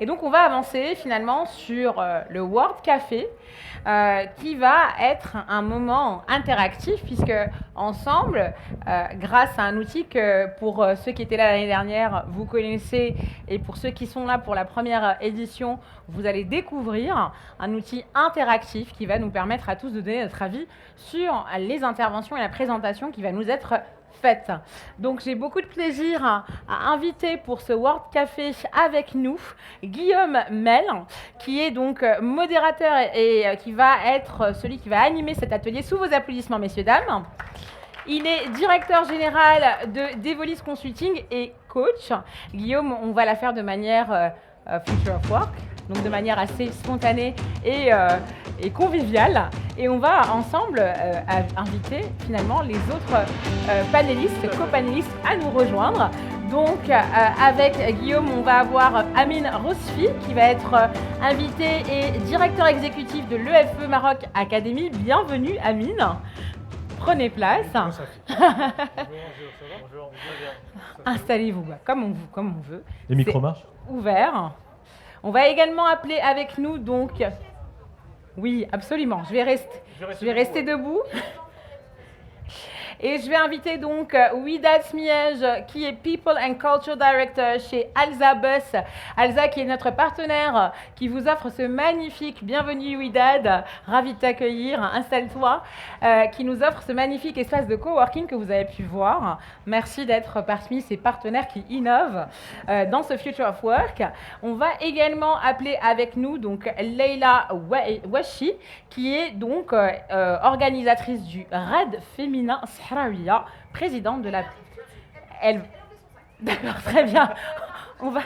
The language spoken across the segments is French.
Et donc, on va avancer finalement sur le World Café, qui va être un moment interactif, puisque ensemble, grâce à un outil que pour ceux qui étaient là l'année dernière, vous connaissez, et pour ceux qui sont là pour la première édition, vous allez découvrir un outil interactif qui va nous permettre à tous de donner notre avis sur les interventions et la présentation qui va nous être faite. Donc j'ai beaucoup de plaisir à inviter pour ce World Café avec nous Guillaume Mel, qui est donc modérateur et qui va être celui qui va animer cet atelier. Sous vos applaudissements, messieurs, dames. Il est directeur général de Devolis Consulting et coach. Guillaume, on va la faire de manière Future of Work, donc de manière assez spontanée et conviviale. Et on va ensemble inviter finalement les autres panélistes, copanélistes à nous rejoindre. Donc avec Guillaume, on va avoir Amine Rosfi qui va être invité et directeur exécutif de l'EFE Maroc Academy. Bienvenue Amine. Prenez place. Bonjour, ça va? Bonjour. Installez-vous comme on veut. Les micros marchent? Ouvert. On va également appeler avec nous donc. Oui, absolument. Je vais rester debout. Et je vais inviter donc Widad Smiej, qui est People and Culture Director chez Alza Bus. Alza, qui est notre partenaire, qui vous offre ce magnifique, bienvenue Widad, ravi de t'accueillir, installe-toi, qui nous offre ce magnifique espace de coworking que vous avez pu voir. Merci d'être parmi ces partenaires qui innovent dans ce Future of Work. On va également appeler avec nous donc Leila Washi, qui est donc organisatrice du RAID féminin Sahraouia, présidente de la... Elle... D'accord, très bien. On va...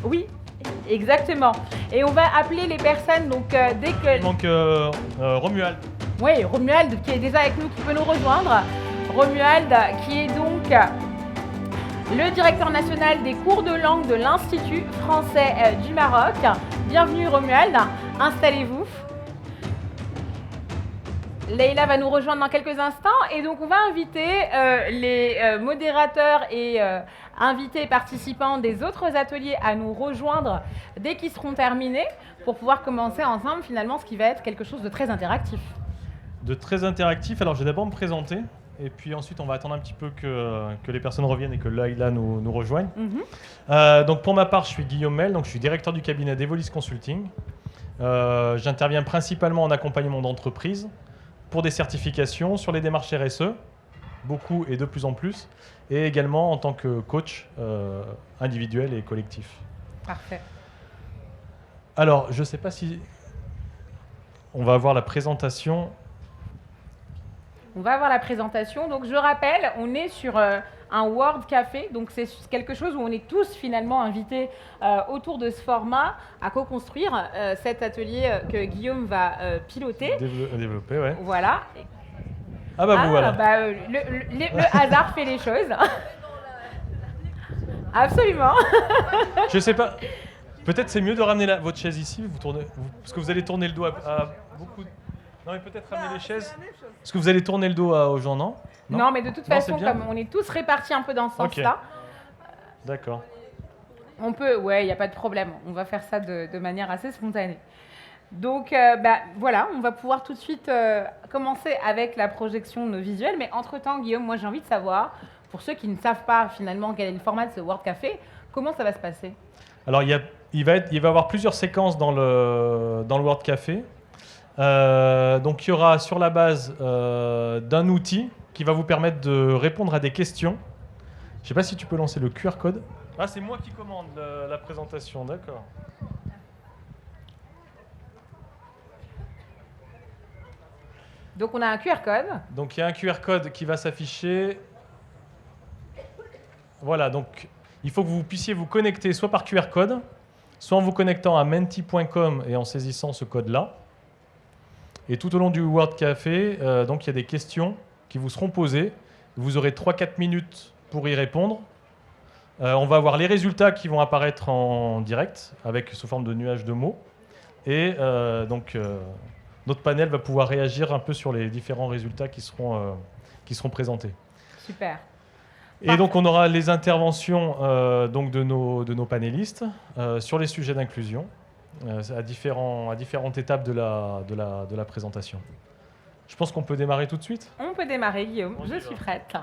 Oui, exactement. Et on va appeler les personnes, donc dès que... Il manque Romuald. Oui, Romuald, qui est déjà avec nous, qui peut nous rejoindre. Romuald, qui est donc le directeur national des cours de langue de l'Institut français du Maroc. Bienvenue Romuald, installez-vous. Leïla va nous rejoindre dans quelques instants et donc on va inviter les modérateurs et invités et participants des autres ateliers à nous rejoindre dès qu'ils seront terminés pour pouvoir commencer ensemble finalement ce qui va être quelque chose de très interactif. De très interactif, alors je vais d'abord me présenter et puis ensuite on va attendre un petit peu que les personnes reviennent et que Leïla nous rejoigne. Donc pour ma part, je suis Guillaume Mel, donc je suis directeur du cabinet Devolis Consulting. J'interviens principalement en accompagnement d'entreprises pour des certifications sur les démarches RSE, beaucoup et de plus en plus, et également en tant que coach individuel et collectif. Parfait. Alors, je ne sais pas si on va avoir la présentation. On va avoir la présentation. Donc, je rappelle, on est sur un World Café. Donc, c'est quelque chose où on est tous finalement invités autour de ce format à co-construire cet atelier que Guillaume va piloter. Développer, ouais. Voilà. Ah bah vous voilà. Bah, le hasard fait les choses. Absolument. Je sais pas. Peut-être c'est mieux de ramener votre chaise ici, parce que vous allez tourner le dos à beaucoup de... Non, mais peut-être ramener les chaises. Parce que vous allez tourner le dos aux gens, non? Non, mais de toute façon, comme on est tous répartis un peu dans ce sens-là. D'accord. On peut, ouais, il n'y a pas de problème. On va faire ça de manière assez spontanée. Donc, voilà, on va pouvoir tout de suite commencer avec la projection de nos visuels. Mais entre-temps, Guillaume, moi, j'ai envie de savoir, pour ceux qui ne savent pas finalement quel est le format de ce World Café, comment ça va se passer? Alors, il va y avoir plusieurs séquences dans le World Café. Donc il y aura sur la base d'un outil qui va vous permettre de répondre à des questions. Je ne sais pas si tu peux lancer le QR code. Ah, c'est moi qui commande la présentation, d'accord. Donc on a un QR code. Donc il y a un QR code qui va s'afficher. Voilà, donc il faut que vous puissiez vous connecter soit par QR code, soit en vous connectant à menti.com et en saisissant ce code-là. Et tout au long du World Café, donc il y a des questions qui vous seront posées. Vous aurez 3-4 minutes pour y répondre. On va avoir les résultats qui vont apparaître en direct, sous forme de nuages de mots. Et notre panel va pouvoir réagir un peu sur les différents résultats qui seront présentés. Super. Et donc, on aura les interventions donc de nos panélistes sur les sujets d'inclusion à différentes étapes de la présentation. Je pense qu'on peut démarrer tout de suite. On peut démarrer, Guillaume. Je suis prête.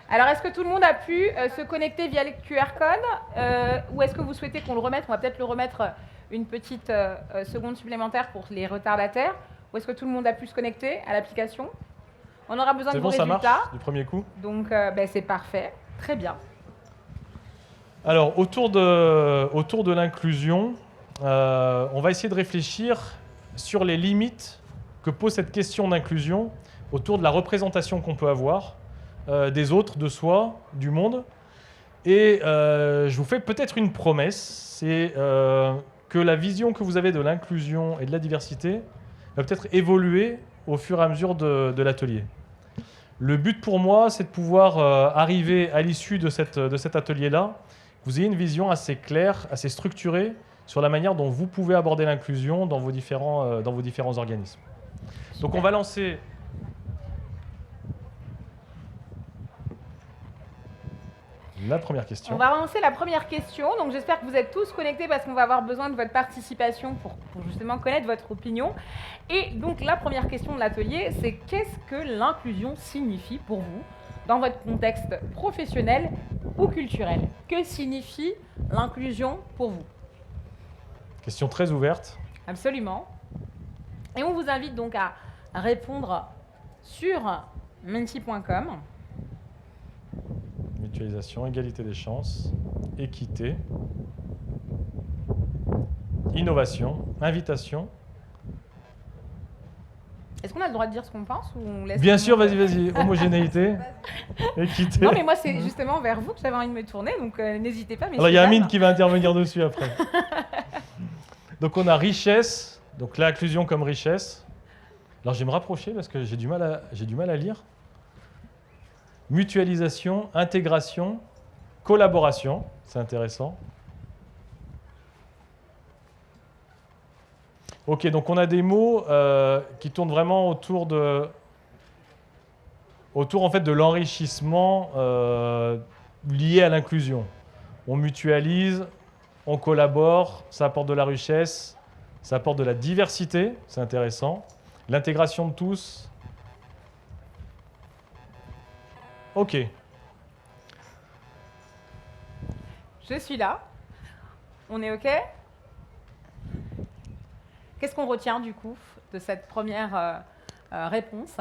Alors, est-ce que tout le monde a pu se connecter via le QR code ou est-ce que vous souhaitez qu'on le remette? On va peut-être le remettre une petite seconde supplémentaire pour les retardataires. Ou est-ce que tout le monde a pu se connecter à l'application? On aura besoin de vos résultats. Ça marche du premier coup. Donc, c'est parfait. Très bien. Alors, autour de l'inclusion, on va essayer de réfléchir sur les limites que pose cette question d'inclusion autour de la représentation qu'on peut avoir des autres, de soi, du monde. Et je vous fais peut-être une promesse, c'est que la vision que vous avez de l'inclusion et de la diversité va peut-être évoluer au fur et à mesure de l'atelier. Le but pour moi, c'est de pouvoir arriver à l'issue de cet atelier-là, que vous ayez une vision assez claire, assez structurée sur la manière dont vous pouvez aborder l'inclusion dans vos différents organismes. Donc on va lancer... La première question. On va lancer la première question. Donc j'espère que vous êtes tous connectés parce qu'on va avoir besoin de votre participation pour justement connaître votre opinion. Et donc la première question de l'atelier, c'est qu'est-ce que l'inclusion signifie pour vous dans votre contexte professionnel ou culturel? Que signifie l'inclusion pour vous? Question très ouverte. Absolument. Et on vous invite donc à répondre sur menti.com. Mutualisation, égalité des chances, équité, innovation, invitation. Est-ce qu'on a le droit de dire ce qu'on pense ou on laisse? Bien sûr, vas-y. Homogénéité, équité. Non, mais moi, c'est justement vers vous que j'avais envie de me tourner, donc n'hésitez pas. Alors, il y a Amine qui va intervenir dessus après. Donc, on a richesse, donc l'inclusion comme richesse. Alors, je vais me rapprocher parce que j'ai du mal à lire. Mutualisation, intégration, collaboration, c'est intéressant. Ok, donc on a des mots qui tournent vraiment autour en fait de l'enrichissement lié à l'inclusion. On mutualise, on collabore, ça apporte de la richesse, ça apporte de la diversité, c'est intéressant. L'intégration de tous. Ok. Je suis là. On est OK? Qu'est-ce qu'on retient du coup de cette première réponse?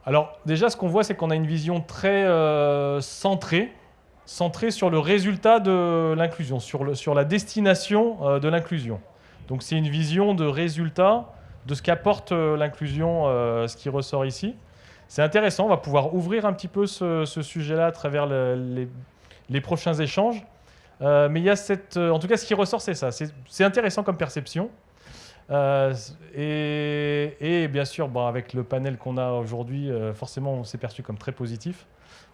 Alors déjà, ce qu'on voit, c'est qu'on a une vision très centrée sur le résultat de l'inclusion, sur la destination de l'inclusion. Donc c'est une vision de résultat de ce qu'apporte l'inclusion, ce qui ressort ici. C'est intéressant, on va pouvoir ouvrir un petit peu ce sujet-là à travers les prochains échanges. Mais il y a en tout cas, ce qui ressort, c'est ça. C'est intéressant comme perception. Et bien sûr, avec le panel qu'on a aujourd'hui, forcément, on s'est perçu comme très positif.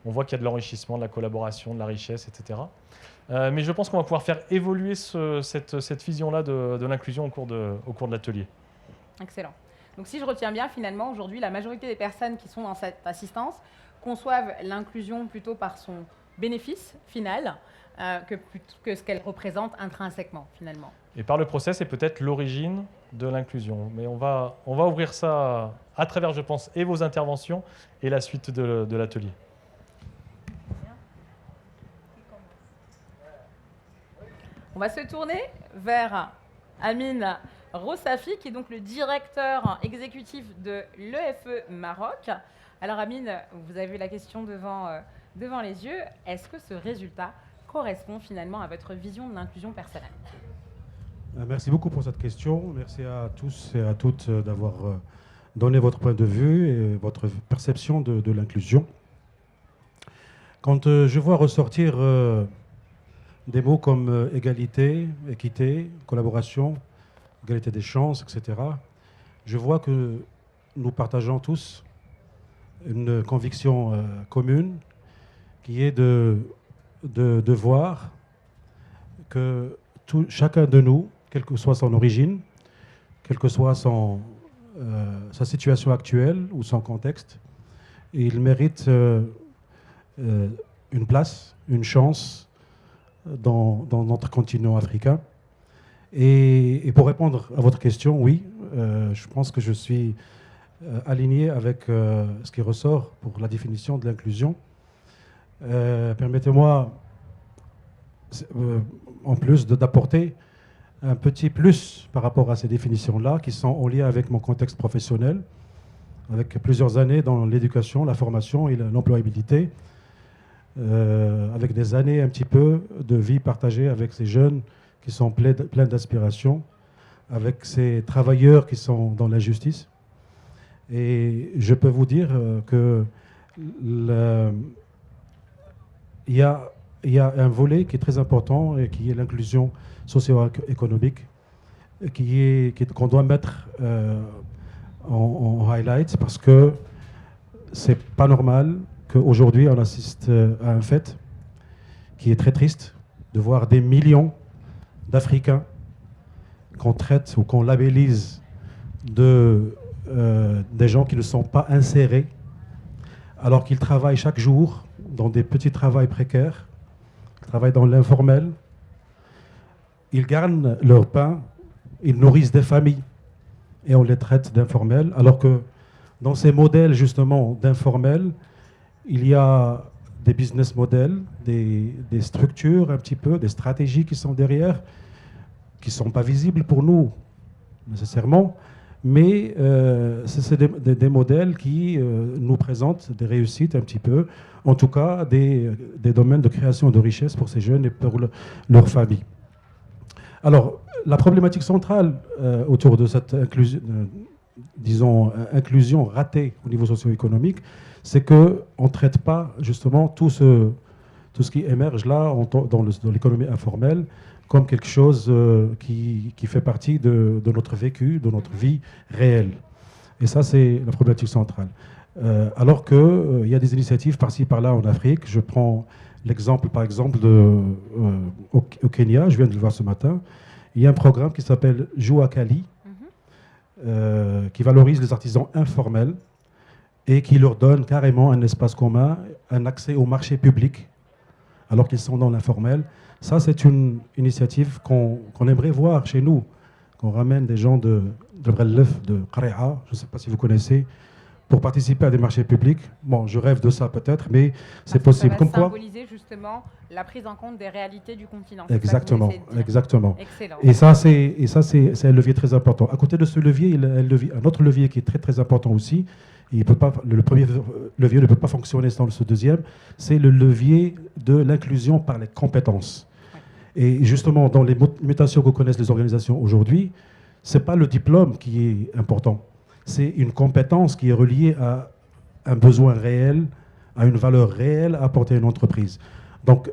On voit qu'il y a de l'enrichissement, de la collaboration, de la richesse, etc. Mais je pense qu'on va pouvoir faire évoluer cette vision-là de l'inclusion au cours de l'atelier. Excellent. Donc si je retiens bien, finalement, aujourd'hui, la majorité des personnes qui sont dans cette assistance conçoivent l'inclusion plutôt par son bénéfice final que ce qu'elle représente intrinsèquement, finalement. Et par le process, c'est peut-être l'origine de l'inclusion. Mais on va ouvrir ça à travers, je pense, et vos interventions et la suite de l'atelier. On va se tourner vers Amine Rossafi, qui est donc le directeur exécutif de l'EFE Maroc. Alors Amine, vous avez la question devant les yeux. Est-ce que ce résultat correspond finalement à votre vision de l'inclusion personnelle? Merci beaucoup pour cette question. Merci à tous et à toutes d'avoir donné votre point de vue et votre perception de l'inclusion. Quand je vois ressortir des mots comme égalité, équité, collaboration, égalité des chances, etc., je vois que nous partageons tous une conviction commune qui est de voir que chacun de nous, quelle que soit son origine, quelle que soit sa situation actuelle ou son contexte, il mérite une une place, une chance dans notre continent africain. Et pour répondre à votre question, oui, je pense que je suis aligné avec ce qui ressort pour la définition de l'inclusion. Permettez-moi, en plus, d'apporter un petit plus par rapport à ces définitions-là, qui sont en lien avec mon contexte professionnel, avec plusieurs années dans l'éducation, la formation et l'employabilité, avec des années un petit peu de vie partagée avec ces jeunes qui sont pleins d'aspiration, avec ces travailleurs qui sont dans l'injustice. Et je peux vous dire que il y a un volet qui est très important et qui est l'inclusion socio-économique, qu'on doit mettre en highlight, parce que c'est pas normal qu'aujourd'hui on assiste à un fait qui est très triste, de voir des millions d'Africains qu'on traite ou qu'on labellise des gens qui ne sont pas insérés, alors qu'ils travaillent chaque jour dans des petits travails précaires, ils travaillent dans l'informel, ils gagnent leur pain, ils nourrissent des familles, et on les traite d'informels, alors que dans ces modèles justement d'informels, il y a des business models, des structures un petit peu, des stratégies qui sont derrière, qui ne sont pas visibles pour nous nécessairement, mais c'est des modèles qui nous présentent des réussites un petit peu, en tout cas des domaines de création de richesse pour ces jeunes et pour leur famille. Alors, la problématique centrale autour de cette inclusion ratée au niveau socio-économique, c'est qu'on ne traite pas justement tout ce qui émerge là dans l'économie informelle comme quelque chose qui fait partie de notre vécu, de notre vie réelle. Et ça, c'est la problématique centrale. Alors qu'il y a des initiatives par-ci, par-là en Afrique. Je prends l'exemple, par exemple, au Kenya, je viens de le voir ce matin. Il y a un programme qui s'appelle Jua Kali, qui valorise les artisans informels et qui leur donne carrément un espace commun, un accès au marché public, alors qu'ils sont dans l'informel. Ça, c'est une initiative qu'on aimerait voir chez nous, qu'on ramène des gens de Brellef, de Qare'a, je ne sais pas si vous connaissez, pour participer à des marchés publics. Bon, je rêve de ça peut-être, mais c'est possible. Ça va symboliser justement la prise en compte des réalités du continent. Exactement, exactement. Excellent. Et ça, c'est un levier très important. À côté de ce levier, il y a un autre levier qui est très très important aussi. Et le premier levier ne peut pas fonctionner sans ce deuxième. C'est le levier de l'inclusion par les compétences. Ouais. Et justement, dans les mutations que connaissent les organisations aujourd'hui, c'est pas le diplôme qui est important. C'est une compétence qui est reliée à un besoin réel, à une valeur réelle à apporter à une entreprise. Donc,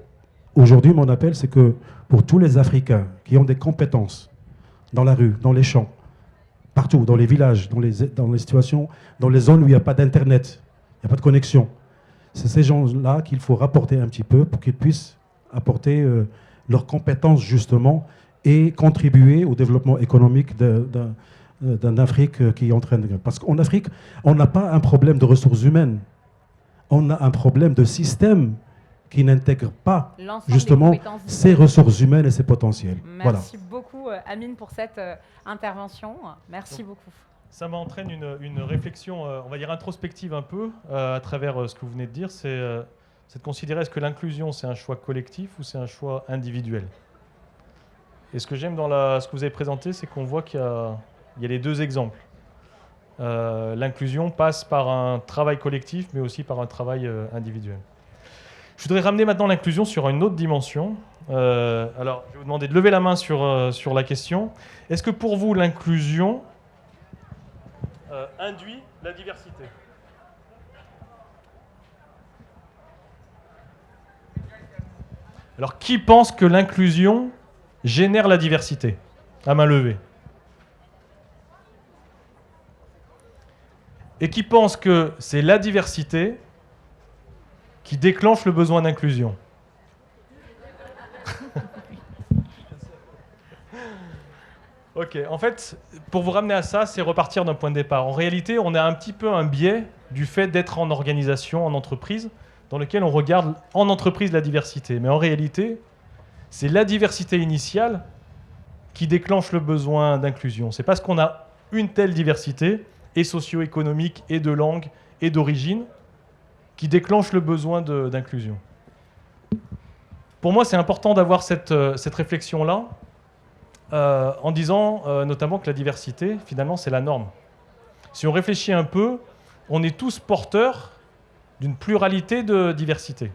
aujourd'hui, mon appel, c'est que pour tous les Africains qui ont des compétences dans la rue, dans les champs, partout, dans les villages, dans les situations, dans les zones où il n'y a pas d'Internet, il n'y a pas de connexion, c'est ces gens-là qu'il faut rapporter un petit peu pour qu'ils puissent apporter leurs compétences, justement, et contribuer au développement économique d'une Afrique qui est en train de... Parce qu'en Afrique, on n'a pas un problème de ressources humaines. On a un problème de système qui n'intègre pas justement ces ressources humaines et ces potentiels. Merci beaucoup, Amine, pour cette intervention. Merci beaucoup. Ça m'entraîne une réflexion, on va dire introspective un peu, à travers ce que vous venez de dire. C'est de considérer, est-ce que l'inclusion, c'est un choix collectif ou c'est un choix individuel? Et ce que j'aime dans ce que vous avez présenté, c'est qu'on voit qu'il y a les deux exemples. L'inclusion passe par un travail collectif, mais aussi par un travail individuel. Je voudrais ramener maintenant l'inclusion sur une autre dimension. Alors, je vais vous demander de lever la main sur la question. Est-ce que pour vous, l'inclusion induit la diversité? Alors, qui pense que l'inclusion génère la diversité? À main levée. Et qui pense que c'est la diversité qui déclenche le besoin d'inclusion? Ok, en fait, pour vous ramener à ça, c'est repartir d'un point de départ. En réalité, on a un petit peu un biais du fait d'être en organisation, en entreprise, dans lequel on regarde en entreprise la diversité. Mais en réalité, c'est la diversité initiale qui déclenche le besoin d'inclusion. C'est parce qu'on a une telle diversité, et socio-économique, et de langue, et d'origine, qui déclenche le besoin d'inclusion. Pour moi, c'est important d'avoir cette réflexion-là, en disant notamment que la diversité, finalement, c'est la norme. Si on réfléchit un peu, on est tous porteurs d'une pluralité de diversité.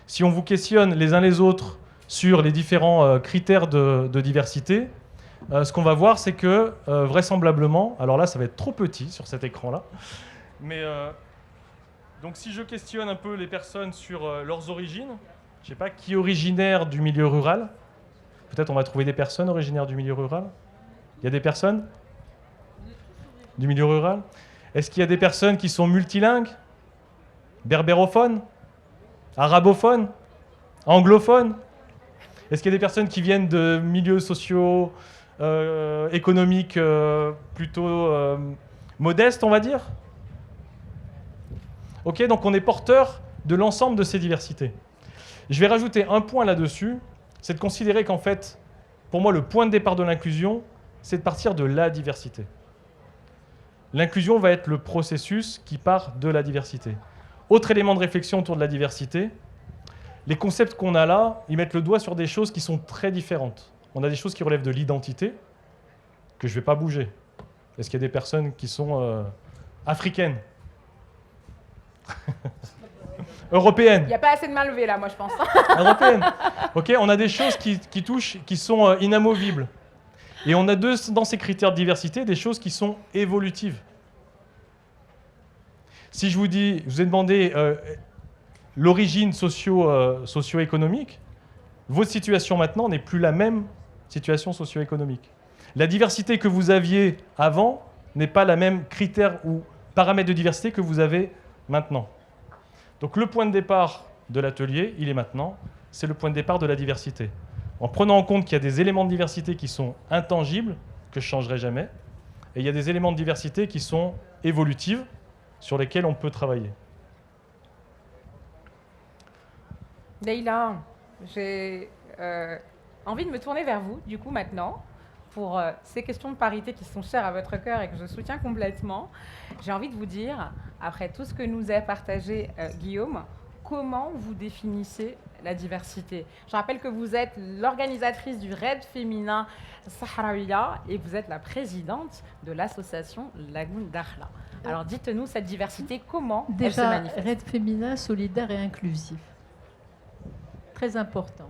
Si on vous questionne les uns les autres sur les différents critères de diversité, ce qu'on va voir, c'est que vraisemblablement, alors là, ça va être trop petit sur cet écran-là, mais donc si je questionne un peu les personnes sur leurs origines, je ne sais pas, qui est originaire du milieu rural? Peut-être on va trouver des personnes originaires du milieu rural. Il y a des personnes du milieu rural? Est-ce qu'il y a des personnes qui sont multilingues? Berbérophones? Arabophones? Anglophones? Est-ce qu'il y a des personnes qui viennent de milieux sociaux, économiques plutôt modestes, on va dire? Ok, donc on est porteur de l'ensemble de ces diversités. Je vais rajouter un point là-dessus, c'est de considérer qu'en fait, pour moi, le point de départ de l'inclusion, c'est de partir de la diversité. L'inclusion va être le processus qui part de la diversité. Autre élément de réflexion autour de la diversité, les concepts qu'on a là, ils mettent le doigt sur des choses qui sont très différentes. On a des choses qui relèvent de l'identité, que je ne vais pas bouger. Est-ce qu'il y a des personnes qui sont africaines? Européennes? Il n'y a pas assez de mains levées là, moi je pense. Européennes. Ok, on a des choses qui touchent, qui sont inamovibles. Et on a dans ces critères de diversité des choses qui sont évolutives. Si je vous dis, je vous ai demandé l'origine socio-économique, votre situation maintenant n'est plus la même situation socio-économique. La diversité que vous aviez avant n'est pas la même critère ou paramètre de diversité que vous avez maintenant. Donc le point de départ de l'atelier, il est maintenant, c'est le point de départ de la diversité. En prenant en compte qu'il y a des éléments de diversité qui sont intangibles, que je ne changerai jamais, et il y a des éléments de diversité qui sont évolutifs, sur lesquels on peut travailler. Leïla, j'ai envie de me tourner vers vous, du coup, maintenant, pour ces questions de parité qui sont chères à votre cœur et que je soutiens complètement. J'ai envie de vous dire, après tout ce que nous a partagé Guillaume, comment vous définissez la diversité? Je rappelle que vous êtes l'organisatrice du RAID féminin Sahraouia et vous êtes la présidente de l'association Lagoun Dakhla. Alors dites-nous, cette diversité, comment elle se manifeste? Déjà, RAID féminin, solidaire et inclusif. Très important.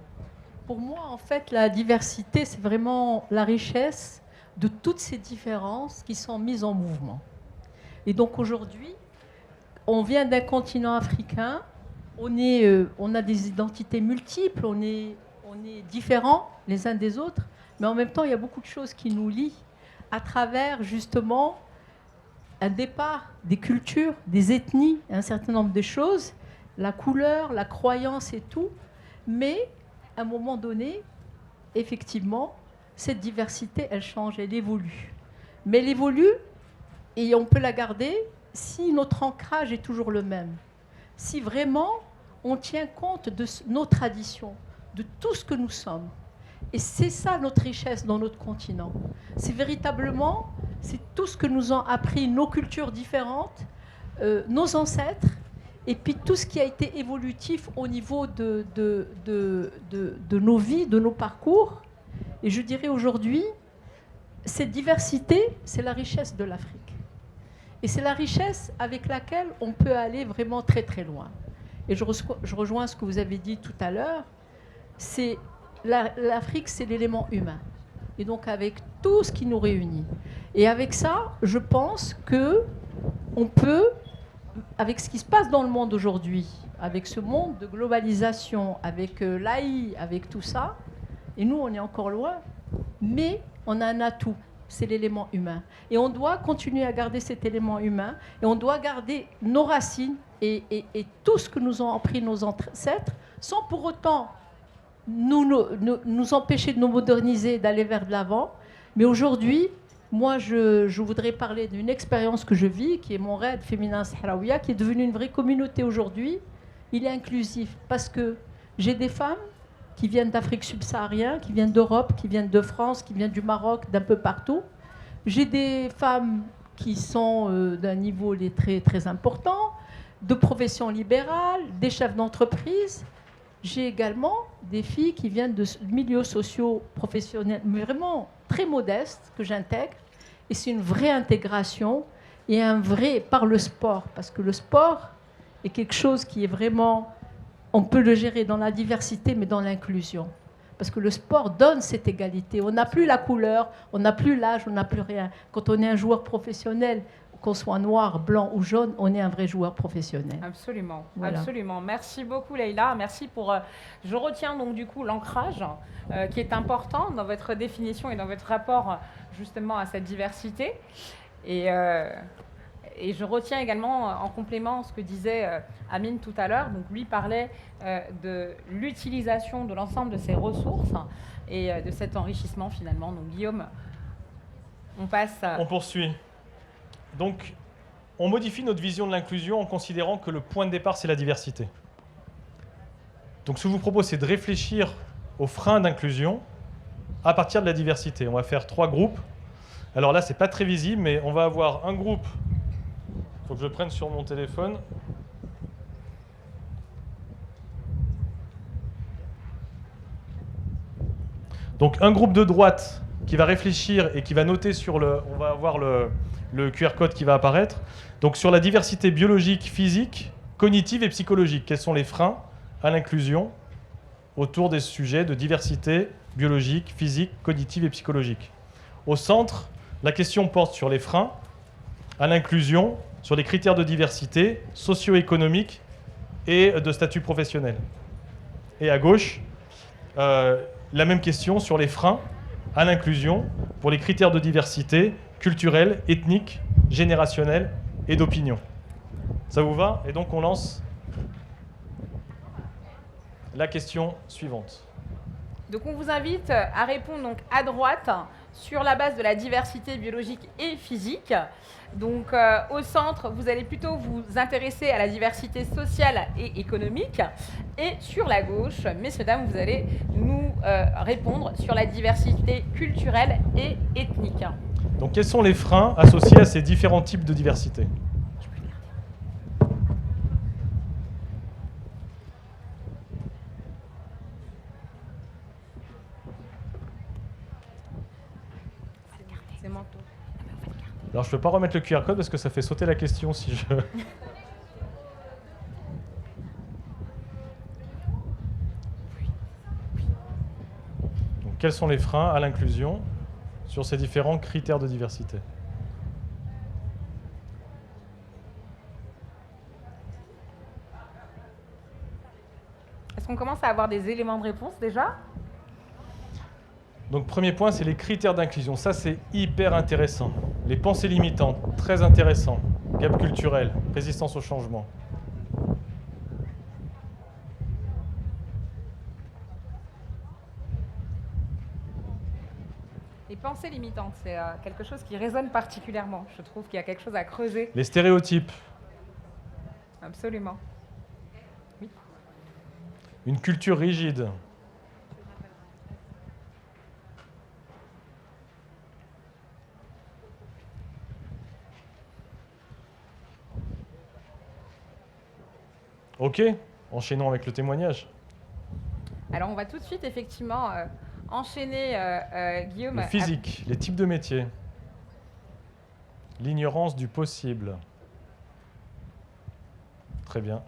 Pour moi, en fait, la diversité, c'est vraiment la richesse de toutes ces différences qui sont mises en mouvement. Et donc aujourd'hui, on vient d'un continent africain, on a des identités multiples, on est différents les uns des autres, mais en même temps, il y a beaucoup de choses qui nous lient à travers justement un départ des cultures, des ethnies, un certain nombre de choses, la couleur, la croyance et tout. Mais à un moment donné, effectivement, cette diversité, elle change, elle évolue. Mais elle évolue et on peut la garder si notre ancrage est toujours le même. Si vraiment on tient compte de nos traditions, de tout ce que nous sommes. Et c'est ça notre richesse dans notre continent. C'est véritablement, c'est tout ce que nous ont appris nos cultures différentes, nos ancêtres, et puis tout ce qui a été évolutif au niveau de nos vies, de nos parcours. Et je dirais aujourd'hui, cette diversité, c'est la richesse de l'Afrique. Et c'est la richesse avec laquelle on peut aller vraiment très très loin. Et je rejoins ce que vous avez dit tout à l'heure, c'est l'Afrique, c'est l'élément humain. Et donc avec tout ce qui nous réunit. Et avec ça, je pense qu'on peut, avec ce qui se passe dans le monde aujourd'hui, avec ce monde de globalisation, avec l'AI, avec tout ça, et nous on est encore loin, mais on a un atout, c'est l'élément humain. Et on doit continuer à garder cet élément humain, et on doit garder nos racines et tout ce que nous ont appris nos ancêtres, sans pour autant nous empêcher de nous moderniser, d'aller vers de l'avant. Mais aujourd'hui, Moi, je voudrais parler d'une expérience que je vis, qui est mon raid féminin Sahraouia, qui est devenu une vraie communauté aujourd'hui. Il est inclusif parce que j'ai des femmes qui viennent d'Afrique subsaharienne, qui viennent d'Europe, qui viennent de France, qui viennent du Maroc, d'un peu partout. J'ai des femmes qui sont d'un niveau très, très important, de profession libérale, des chefs d'entreprise. J'ai également des filles qui viennent de milieux sociaux professionnels, mais vraiment très modestes, que j'intègre. Et c'est une vraie intégration et un vrai par le sport. Parce que le sport est quelque chose qui est vraiment, on peut le gérer dans la diversité, mais dans l'inclusion. Parce que le sport donne cette égalité. On n'a plus la couleur, on n'a plus l'âge, on n'a plus rien. Quand on est un joueur professionnel, qu'on soit noir, blanc ou jaune, on est un vrai joueur professionnel. Absolument, Voilà. absolument. Merci beaucoup Leïla. Merci pour... je retiens donc du coup l'ancrage qui est important dans votre définition et dans votre rapport justement à cette diversité. Et je retiens également en complément ce que disait Amine tout à l'heure. Donc lui parlait de l'utilisation de l'ensemble de ces ressources et de cet enrichissement finalement. Donc Guillaume, on passe... On poursuit. Donc, on modifie notre vision de l'inclusion en considérant que le point de départ, c'est la diversité. Donc, ce que je vous propose, c'est de réfléchir aux freins d'inclusion à partir de la diversité. On va faire 3 groupes. Alors là, c'est pas très visible, mais on va avoir un groupe. Il faut que je le prenne sur mon téléphone. Donc, un groupe de droite qui va réfléchir et qui va noter sur le... On va avoir le QR code qui va apparaître. Donc sur la diversité biologique, physique, cognitive et psychologique. Quels sont les freins à l'inclusion autour des sujets de diversité biologique, physique, cognitive et psychologique. Au centre, la question porte sur les freins à l'inclusion, sur les critères de diversité socio-économique et de statut professionnel. Et à gauche, la même question sur les freins à l'inclusion pour les critères de diversité culturelle, ethnique, générationnelle et d'opinion. Ça vous va? Et donc on lance la question suivante. Donc on vous invite à répondre donc à droite sur la base de la diversité biologique et physique. Donc au centre, vous allez plutôt vous intéresser à la diversité sociale et économique. Et sur la gauche, messieurs, dames, vous allez nous répondre sur la diversité culturelle et ethnique. Donc quels sont les freins associés à ces différents types de diversité? C'est manteau. Alors je ne peux pas remettre le QR code parce que ça fait sauter la question si je... Donc quels sont les freins à l'inclusion sur ces différents critères de diversité? Est-ce qu'on commence à avoir des éléments de réponse déjà? Donc premier point, c'est les critères d'inclusion. Ça, c'est hyper intéressant. Les pensées limitantes, très intéressant. Gap culturel, résistance au changement. Les pensées limitantes, c'est quelque chose qui résonne particulièrement. Je trouve qu'il y a quelque chose à creuser. Les stéréotypes. Absolument. Oui. Une culture rigide. Ok, enchaînons avec le témoignage. Alors on va tout de suite effectivement enchaîner Guillaume. Le physique, les types de métiers. L'ignorance du possible. Très bien.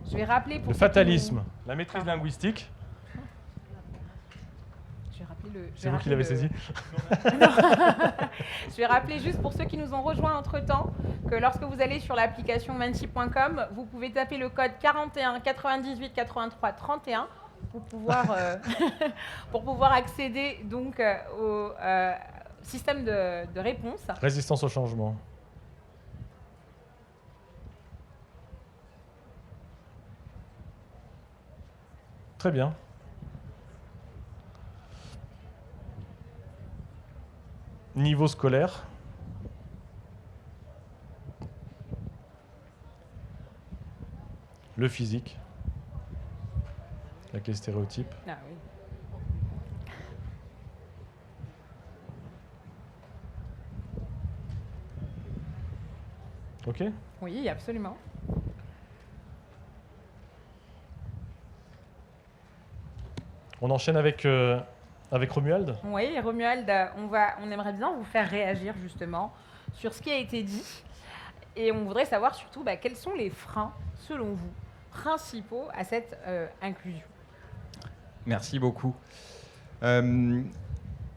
Je vais rappeler pour Le fatalisme, la maîtrise linguistique. C'est vous qui l'avez saisi? Je vais rappeler juste pour ceux qui nous ont rejoints entre-temps que lorsque vous allez sur l'application menti.com, vous pouvez taper le code 41 98 83 31 pour pouvoir accéder donc au système de réponse. Résistance au changement. Très bien. niveau scolaire. Le physique. Avec les stéréotypes. Ah oui. Ok. Oui, absolument. On enchaîne avec Romuald. Oui, Romuald, on aimerait bien vous faire réagir justement sur ce qui a été dit. Et on voudrait savoir surtout quels sont les freins, selon vous, principaux à cette inclusion. Merci beaucoup.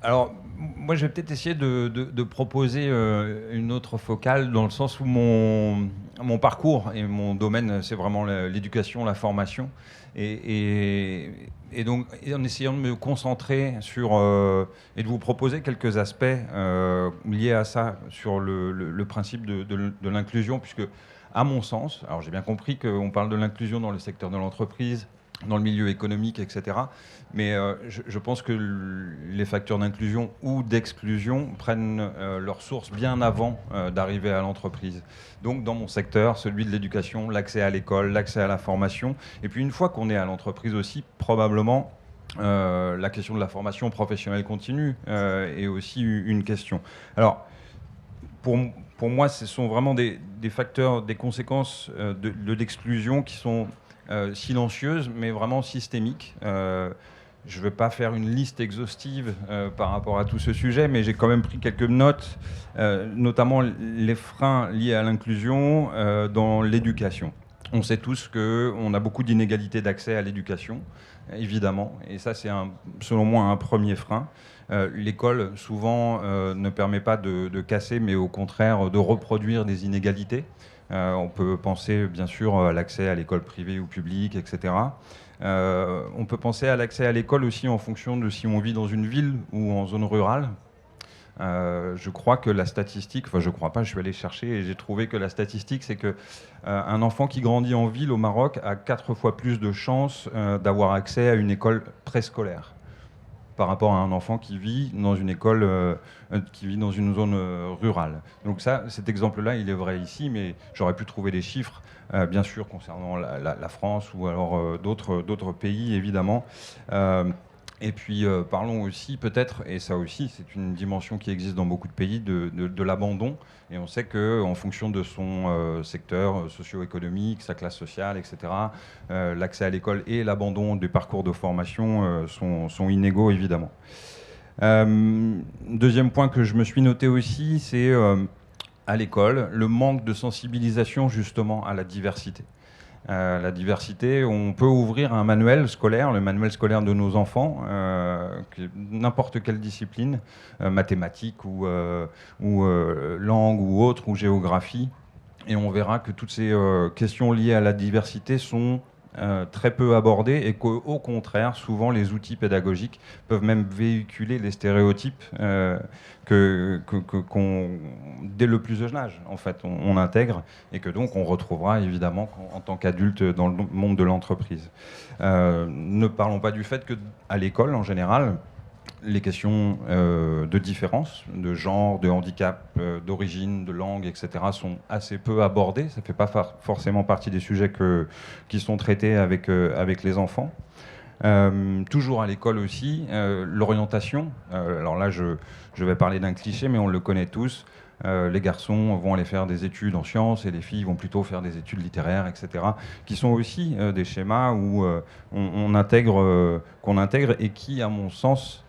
Alors, moi, je vais peut-être essayer de proposer une autre focale dans le sens où mon parcours et mon domaine, c'est vraiment l'éducation, la formation. Et donc, en essayant de me concentrer sur et de vous proposer quelques aspects liés à ça, sur le principe de l'inclusion, puisque, à mon sens, alors j'ai bien compris qu'on parle de l'inclusion dans le secteur de l'entreprise, dans le milieu économique, etc. Mais je pense que les facteurs d'inclusion ou d'exclusion prennent leur source bien avant d'arriver à l'entreprise. Donc dans mon secteur, celui de l'éducation, l'accès à l'école, l'accès à la formation. Et puis une fois qu'on est à l'entreprise aussi, probablement la question de la formation professionnelle continue est aussi une question. Alors, pour moi, ce sont vraiment des facteurs, des conséquences d'exclusion qui sont silencieuses, mais vraiment systémiques. Je ne vais pas faire une liste exhaustive par rapport à tout ce sujet, mais j'ai quand même pris quelques notes, notamment les freins liés à l'inclusion dans l'éducation. On sait tous qu'on a beaucoup d'inégalités d'accès à l'éducation, évidemment, et ça c'est selon moi un premier frein. L'école souvent ne permet pas de casser, mais au contraire de reproduire des inégalités. On peut penser bien sûr à l'accès à l'école privée ou publique, etc. On peut penser à l'accès à l'école aussi en fonction de si on vit dans une ville ou en zone rurale. Je crois que la statistique, enfin je crois pas, je suis allé chercher et j'ai trouvé que la statistique c'est que un enfant qui grandit en ville au Maroc a 4 fois plus de chances d'avoir accès à une école préscolaire par rapport à un enfant qui vit dans une école, qui vit dans une zone rurale. Donc ça, cet exemple-là, il est vrai ici, mais j'aurais pu trouver des chiffres, bien sûr, concernant la France ou alors d'autres pays, évidemment. Et puis parlons aussi peut-être, et ça aussi c'est une dimension qui existe dans beaucoup de pays, de l'abandon. Et on sait qu'en fonction de son secteur socio-économique, sa classe sociale, etc., l'accès à l'école et l'abandon des parcours de formation sont inégaux évidemment. Deuxième point que je me suis noté aussi, c'est à l'école le manque de sensibilisation justement à la diversité. La diversité, on peut ouvrir un manuel scolaire, le manuel scolaire de nos enfants, n'importe quelle discipline, mathématiques ou langue ou autre, ou géographie, et on verra que toutes ces questions liées à la diversité sont très peu abordées et qu'au contraire, souvent les outils pédagogiques peuvent même véhiculer les stéréotypes qu'on, dès le plus jeune âge, en fait, on intègre et que donc on retrouvera évidemment en tant qu'adulte dans le monde de l'entreprise. Ne parlons pas du fait qu'à l'école, en général, les questions de différence, de genre, de handicap, d'origine, de langue, etc. sont assez peu abordées. Ça ne fait pas forcément partie des sujets qui sont traités avec les enfants. Toujours à l'école aussi, l'orientation. Alors là, je vais parler d'un cliché, mais on le connaît tous. Les garçons vont aller faire des études en sciences et les filles vont plutôt faire des études littéraires, etc., qui sont aussi des schémas où qu'on intègre et qui, à mon sens,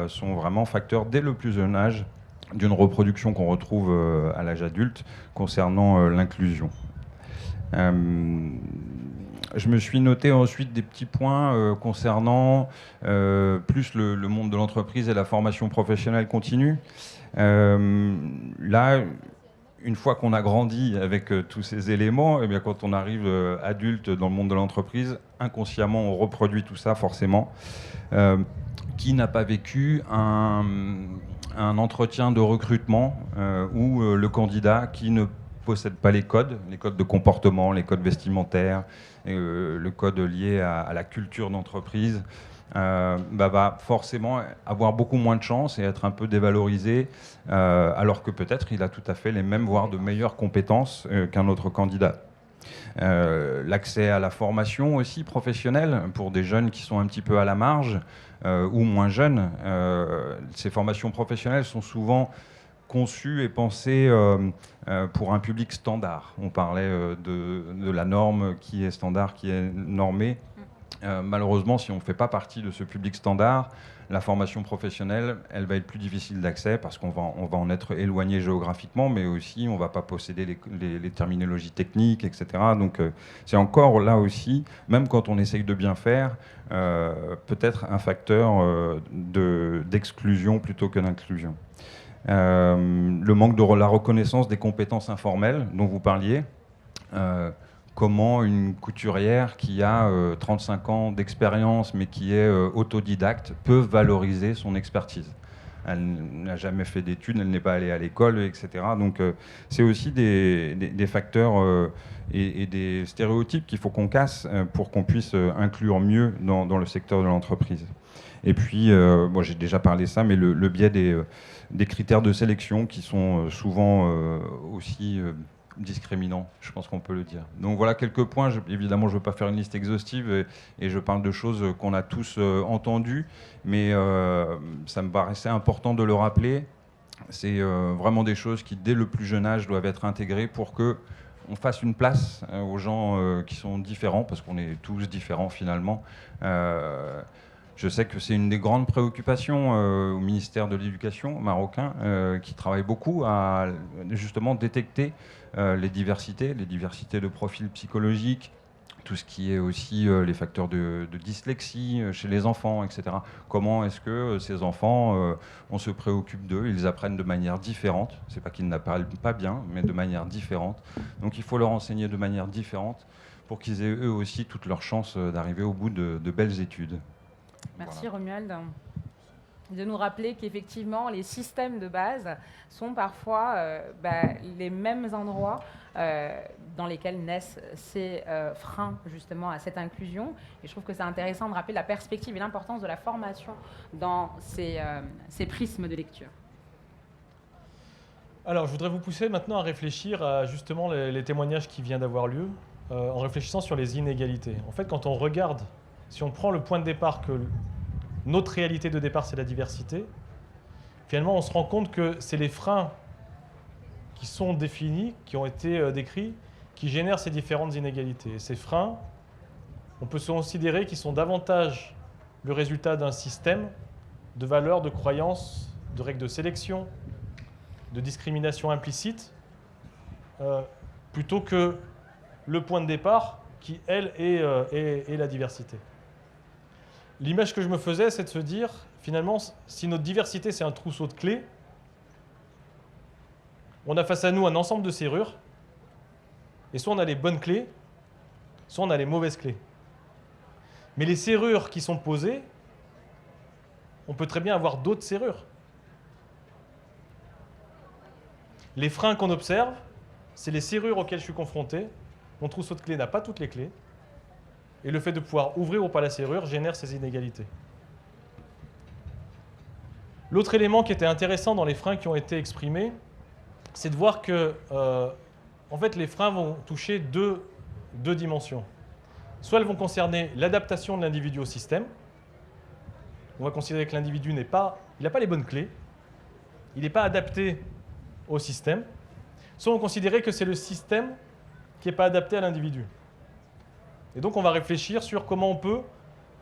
sont vraiment facteurs dès le plus jeune âge d'une reproduction qu'on retrouve à l'âge adulte concernant l'inclusion. Je me suis noté ensuite des petits points concernant plus le monde de l'entreprise et la formation professionnelle continue. Là, une fois qu'on a grandi avec tous ces éléments, et bien quand on arrive adulte dans le monde de l'entreprise, inconsciemment on reproduit tout ça forcément. Qui n'a pas vécu un entretien de recrutement où le candidat qui ne possède pas les codes de comportement, les codes vestimentaires, le code lié à la culture d'entreprise, va forcément avoir beaucoup moins de chance et être un peu dévalorisé, alors que peut-être il a tout à fait les mêmes, voire de meilleures compétences qu'un autre candidat. L'accès à la formation aussi professionnelle pour des jeunes qui sont un petit peu à la marge ou moins jeunes. Ces formations professionnelles sont souvent conçues et pensées pour un public standard. On parlait de la norme qui est standard, qui est normée. Malheureusement, si on ne fait pas partie de ce public standard, la formation professionnelle, elle va être plus difficile d'accès parce qu'on va en être éloigné géographiquement, mais aussi on ne va pas posséder les terminologies techniques, etc. Donc c'est encore là aussi, même quand on essaye de bien faire, peut-être un facteur d'exclusion plutôt que d'inclusion. Le manque de la reconnaissance des compétences informelles dont vous parliez. Comment une couturière qui a 35 ans d'expérience mais qui est autodidacte peut valoriser son expertise. Elle n'a jamais fait d'études, elle n'est pas allée à l'école, etc. Donc c'est aussi des facteurs et des stéréotypes qu'il faut qu'on casse pour qu'on puisse inclure mieux dans le secteur de l'entreprise. Et puis, bon, j'ai déjà parlé de ça, mais le biais des critères de sélection qui sont souvent aussi discriminant, je pense qu'on peut le dire. Donc voilà quelques points. Évidemment, je ne veux pas faire une liste exhaustive et je parle de choses qu'on a tous entendues, mais ça me paraissait important de le rappeler. C'est vraiment des choses qui, dès le plus jeune âge, doivent être intégrées pour que on fasse une place aux gens qui sont différents, parce qu'on est tous différents finalement. Je sais que c'est une des grandes préoccupations au ministère de l'Éducation marocain, qui travaille beaucoup à justement détecter les diversités de profils psychologiques, tout ce qui est aussi les facteurs de dyslexie chez les enfants, etc. Comment est-ce que ces enfants, on se préoccupe d'eux, ils apprennent de manière différente, c'est pas qu'ils n'apprennent pas bien, mais de manière différente. Donc il faut leur enseigner de manière différente pour qu'ils aient eux aussi toutes leurs chances d'arriver au bout de belles études. Merci Voilà. Romuald de nous rappeler qu'effectivement les systèmes de base sont parfois les mêmes endroits dans lesquels naissent ces freins justement à cette inclusion. Et je trouve que c'est intéressant de rappeler la perspective et l'importance de la formation dans ces prismes de lecture. Alors, je voudrais vous pousser maintenant à réfléchir à justement les témoignages qui viennent d'avoir lieu, en réfléchissant sur les inégalités. En fait, quand on regarde, si on prend le point de départ que notre réalité de départ, c'est la diversité, finalement, on se rend compte que c'est les freins qui sont définis, qui ont été décrits, qui génèrent ces différentes inégalités. Et ces freins, on peut se considérer qu'ils sont davantage le résultat d'un système de valeurs, de croyances, de règles de sélection, de discrimination implicite, plutôt que le point de départ qui, elle, est la diversité. L'image que je me faisais, c'est de se dire, finalement, si notre diversité, c'est un trousseau de clés, on a face à nous un ensemble de serrures, et soit on a les bonnes clés, soit on a les mauvaises clés. Mais les serrures qui sont posées, on peut très bien avoir d'autres serrures. Les freins qu'on observe, c'est les serrures auxquelles je suis confronté. Mon trousseau de clés n'a pas toutes les clés. Et le fait de pouvoir ouvrir ou pas la serrure génère ces inégalités. L'autre élément qui était intéressant dans les freins qui ont été exprimés, c'est de voir que en fait, les freins vont toucher deux dimensions. Soit elles vont concerner l'adaptation de l'individu au système. On va considérer que l'individu n'a pas les bonnes clés, il n'est pas adapté au système. Soit on va considérer que c'est le système qui n'est pas adapté à l'individu. Et donc on va réfléchir sur comment on peut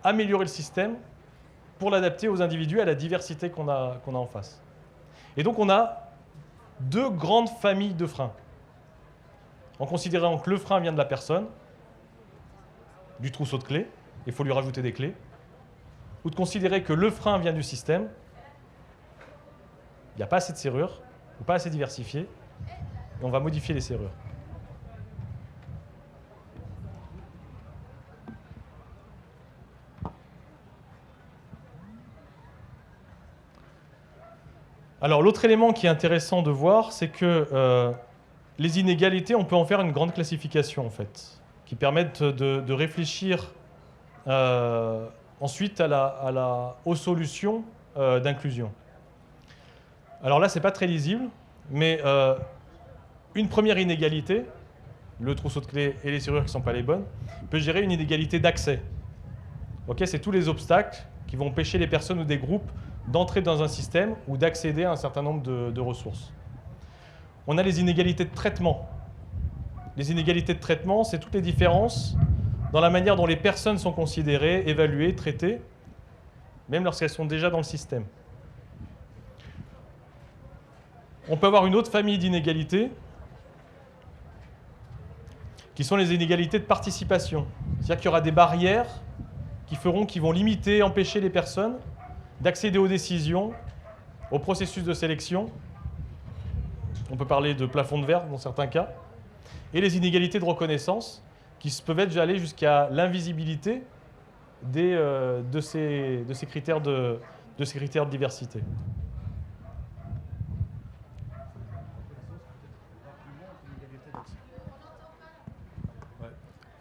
améliorer le système pour l'adapter aux individus, à la diversité qu'on a en face. Et donc on a deux grandes familles de freins. En considérant que le frein vient de la personne, du trousseau de clés, il faut lui rajouter des clés, ou de considérer que le frein vient du système, il n'y a pas assez de serrures, ou pas assez diversifié, et on va modifier les serrures. Alors l'autre élément qui est intéressant de voir, c'est que les inégalités, on peut en faire une grande classification en fait, qui permettent de réfléchir ensuite aux solutions d'inclusion. Alors là, ce n'est pas très lisible, mais une première inégalité, le trousseau de clés et les serrures qui ne sont pas les bonnes, peut gérer une inégalité d'accès. Okay, c'est tous les obstacles qui vont empêcher les personnes ou des groupes d'entrer dans un système ou d'accéder à un certain nombre de ressources. On a les inégalités de traitement. Les inégalités de traitement, c'est toutes les différences dans la manière dont les personnes sont considérées, évaluées, traitées, même lorsqu'elles sont déjà dans le système. On peut avoir une autre famille d'inégalités, qui sont les inégalités de participation. C'est-à-dire qu'il y aura des barrières qui vont limiter, empêcher les personnes d'accéder aux décisions, au processus de sélection. On peut parler de plafond de verre dans certains cas. Et les inégalités de reconnaissance, qui peuvent aller jusqu'à l'invisibilité de ces critères de diversité.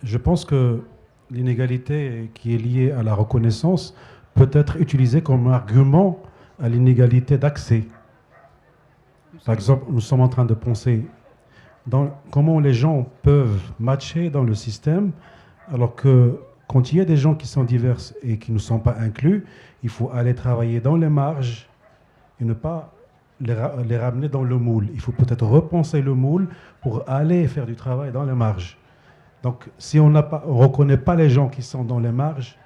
Je pense que l'inégalité qui est liée à la reconnaissance peut être utilisée comme argument à l'inégalité d'accès. Par exemple, nous sommes en train de penser comment les gens peuvent matcher dans le système, alors que quand il y a des gens qui sont divers et qui ne sont pas inclus, il faut aller travailler dans les marges et ne pas les ramener dans le moule. Il faut peut-être repenser le moule pour aller faire du travail dans les marges. Donc, si on ne reconnaît pas les gens qui sont dans les marges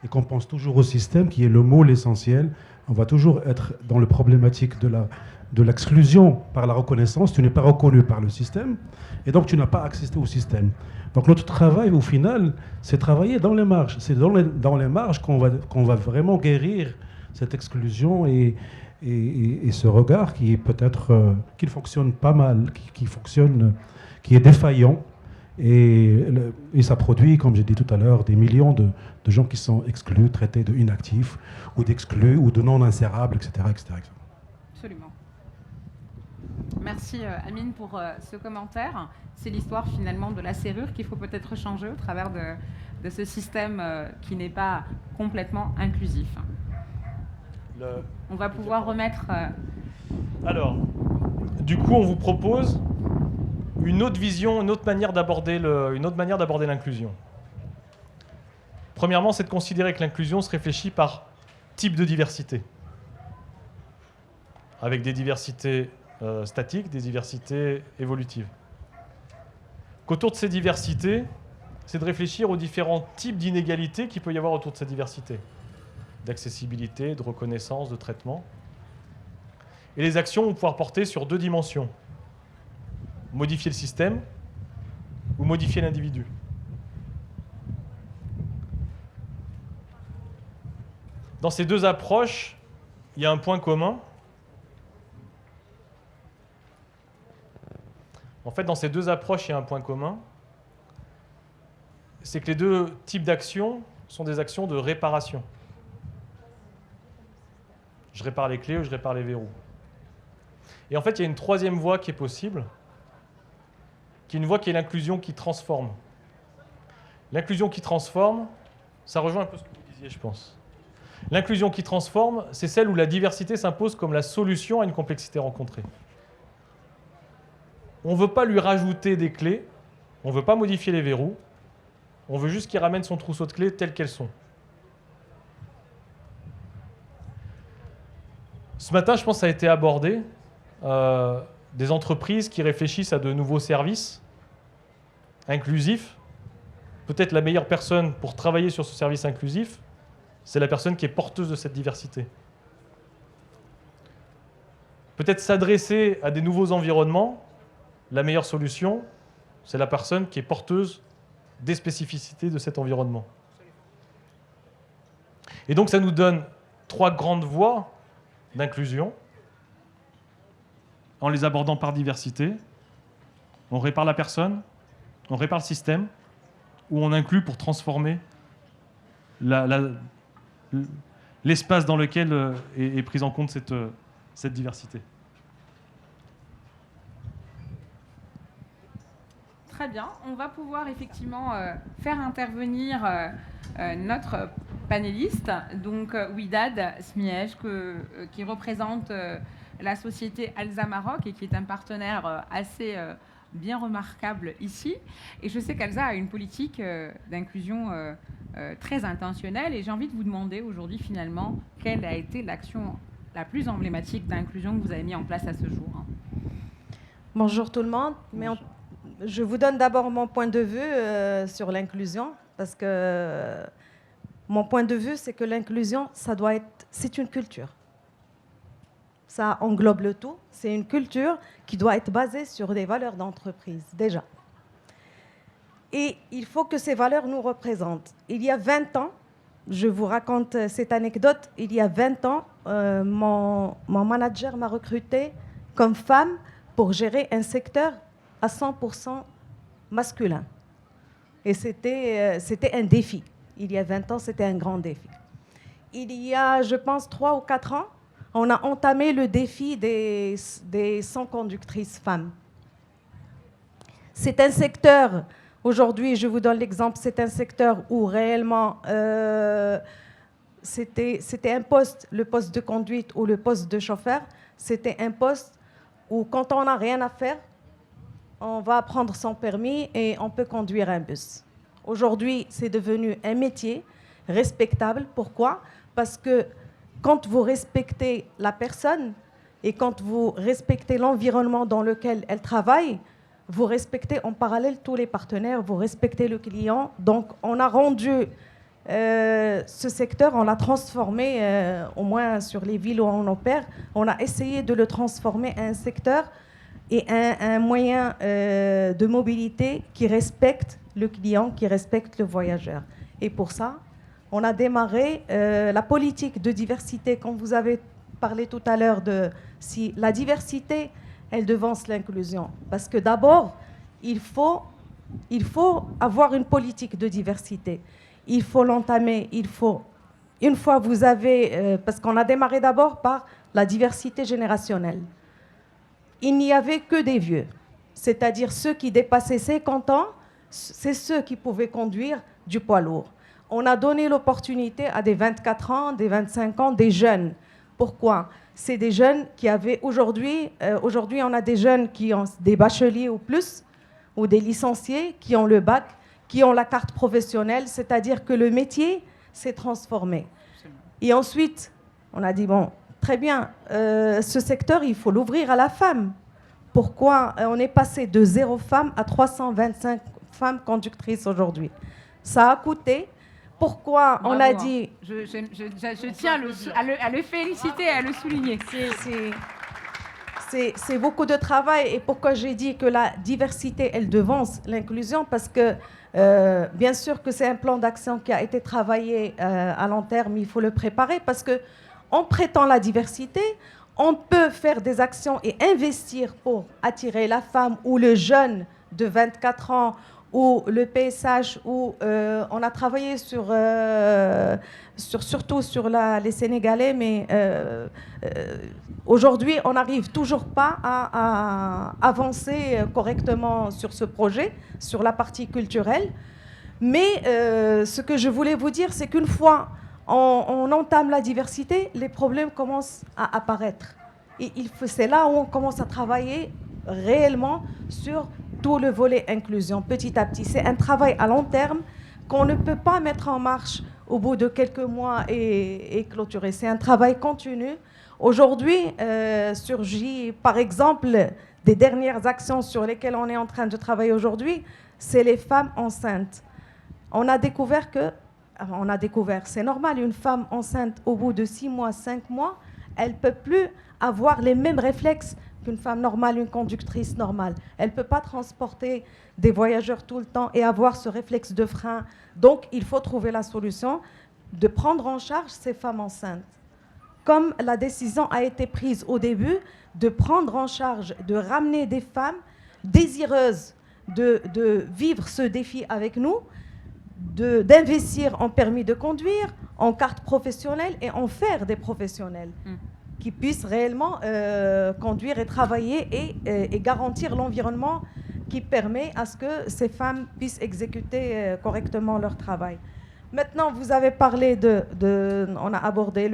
et qu'on pense toujours au système, qui est le moule essentiel, on va toujours être dans la problématique de l'exclusion par la reconnaissance. Tu n'es pas reconnu par le système et donc tu n'as pas accès au système. Donc, notre travail, au final, c'est travailler dans les marges. C'est dans les marges qu'on va vraiment guérir cette exclusion et ce regard qui est peut-être qui fonctionne pas mal, qui est défaillant. Et ça produit, comme j'ai dit tout à l'heure, des millions de gens qui sont exclus, traités de inactifs, ou d'exclus, ou de non-insérables, etc., etc., etc. Absolument. Merci Amine pour ce commentaire. C'est l'histoire finalement de la serrure qu'il faut peut-être changer au travers de ce système qui n'est pas complètement inclusif. On va pouvoir remettre... Alors, du coup, on vous propose une autre vision, une autre manière d'aborder l'inclusion. Premièrement, c'est de considérer que l'inclusion se réfléchit par type de diversité, avec des diversités statiques, des diversités évolutives. Qu'autour de ces diversités, c'est de réfléchir aux différents types d'inégalités qu'il peut y avoir autour de ces diversités, d'accessibilité, de reconnaissance, de traitement. Et les actions vont pouvoir porter sur deux dimensions. Modifier le système ou modifier l'individu. Dans ces deux approches, il y a un point commun. En fait, dans ces deux approches, il y a un point commun. C'est que les deux types d'actions sont des actions de réparation. Je répare les clés ou je répare les verrous. Et en fait, il y a une troisième voie qui est possible, qui est une voie qui est l'inclusion qui transforme. L'inclusion qui transforme, ça rejoint un peu ce que vous disiez, je pense. L'inclusion qui transforme, c'est celle où la diversité s'impose comme la solution à une complexité rencontrée. On ne veut pas lui rajouter des clés, on ne veut pas modifier les verrous, on veut juste qu'il ramène son trousseau de clés telles qu'elles sont. Ce matin, je pense que ça a été abordé. Des entreprises qui réfléchissent à de nouveaux services inclusifs. Peut-être la meilleure personne pour travailler sur ce service inclusif, c'est la personne qui est porteuse de cette diversité. Peut-être s'adresser à des nouveaux environnements, la meilleure solution, c'est la personne qui est porteuse des spécificités de cet environnement. Et donc ça nous donne trois grandes voies d'inclusion, en les abordant par diversité. On répare la personne, on répare le système, ou on inclut pour transformer l'espace dans lequel est prise en compte cette diversité. Très bien. On va pouvoir effectivement faire intervenir notre panéliste, donc Widad Smiej, qui représente la société Alza Maroc et qui est un partenaire assez bien remarquable ici. Et je sais qu'Alza a une politique d'inclusion très intentionnelle. Et j'ai envie de vous demander aujourd'hui, finalement, quelle a été l'action la plus emblématique d'inclusion que vous avez mis en place à ce jour. Bonjour tout le monde. Je vous donne d'abord mon point de vue sur l'inclusion, parce que mon point de vue, c'est que l'inclusion, c'est une culture. Ça englobe le tout. C'est une culture qui doit être basée sur des valeurs d'entreprise, déjà. Et il faut que ces valeurs nous représentent. Il y a 20 ans, je vous raconte cette anecdote, il y a 20 ans, mon manager m'a recrutée comme femme pour gérer un secteur à 100% masculin. Et c'était un défi. Il y a 20 ans, c'était un grand défi. Il y a, je pense, 3 ou 4 ans, on a entamé le défi des 100 conductrices femmes. C'est un secteur, aujourd'hui, je vous donne l'exemple, c'est un secteur où réellement c'était un poste, le poste de conduite ou le poste de chauffeur, c'était un poste où quand on n'a rien à faire, on va prendre son permis et on peut conduire un bus. Aujourd'hui, c'est devenu un métier respectable. Pourquoi ? Parce que quand vous respectez la personne et quand vous respectez l'environnement dans lequel elle travaille, vous respectez en parallèle tous les partenaires, vous respectez le client. Donc, on a rendu ce secteur, on l'a transformé, au moins sur les villes où on opère, on a essayé de le transformer en un secteur et un moyen de mobilité qui respecte le client, qui respecte le voyageur. Et pour ça, on a démarré la politique de diversité, comme vous avez parlé tout à l'heure, de si la diversité, elle devance l'inclusion. Parce que d'abord, il faut avoir une politique de diversité. Il faut l'entamer, une fois vous avez, parce qu'on a démarré d'abord par la diversité générationnelle. Il n'y avait que des vieux, c'est-à-dire ceux qui dépassaient 50 ans, c'est ceux qui pouvaient conduire du poids lourd. On a donné l'opportunité à des 24 ans, des 25 ans, des jeunes. Pourquoi ? C'est des jeunes qui avaient aujourd'hui, on a des jeunes qui ont des bacheliers ou plus, ou des licenciés qui ont le bac, qui ont la carte professionnelle, c'est-à-dire que le métier s'est transformé. Et ensuite, on a dit, bon, très bien, ce secteur, il faut l'ouvrir à la femme. Pourquoi on est passé de 0 femmes à 325 femmes conductrices aujourd'hui? Ça a coûté. Pourquoi on a dit... Je tiens à le féliciter, à le souligner. C'est beaucoup de travail. Et pourquoi j'ai dit que la diversité, elle devance l'inclusion? Parce que, bien sûr que c'est un plan d'action qui a été travaillé à long terme, il faut le préparer. Parce qu'en prêtant la diversité, on peut faire des actions et investir pour attirer la femme ou le jeune de 24 ans ou le PSH, où on a travaillé surtout sur les Sénégalais, mais aujourd'hui, on n'arrive toujours pas à avancer correctement sur ce projet, sur la partie culturelle. Mais ce que je voulais vous dire, c'est qu'une fois on entame la diversité, les problèmes commencent à apparaître. Et c'est là où on commence à travailler réellement sur tout le volet inclusion, petit à petit. C'est un travail à long terme qu'on ne peut pas mettre en marche au bout de quelques mois et clôturer. C'est un travail continu. Aujourd'hui, surgit, par exemple, des dernières actions sur lesquelles on est en train de travailler aujourd'hui, c'est les femmes enceintes. On a découvert, c'est normal, une femme enceinte, au bout de 6 mois, 5 mois, elle ne peut plus avoir les mêmes réflexes qu'une femme normale, une conductrice normale. Elle ne peut pas transporter des voyageurs tout le temps et avoir ce réflexe de frein. Donc, il faut trouver la solution de prendre en charge ces femmes enceintes. Comme la décision a été prise au début, de prendre en charge, de ramener des femmes désireuses de vivre ce défi avec nous, d'investir en permis de conduire, en carte professionnelle et en faire des professionnels qui puissent réellement conduire et travailler et garantir l'environnement qui permet à ce que ces femmes puissent exécuter correctement leur travail. Maintenant, vous avez parlé on a abordé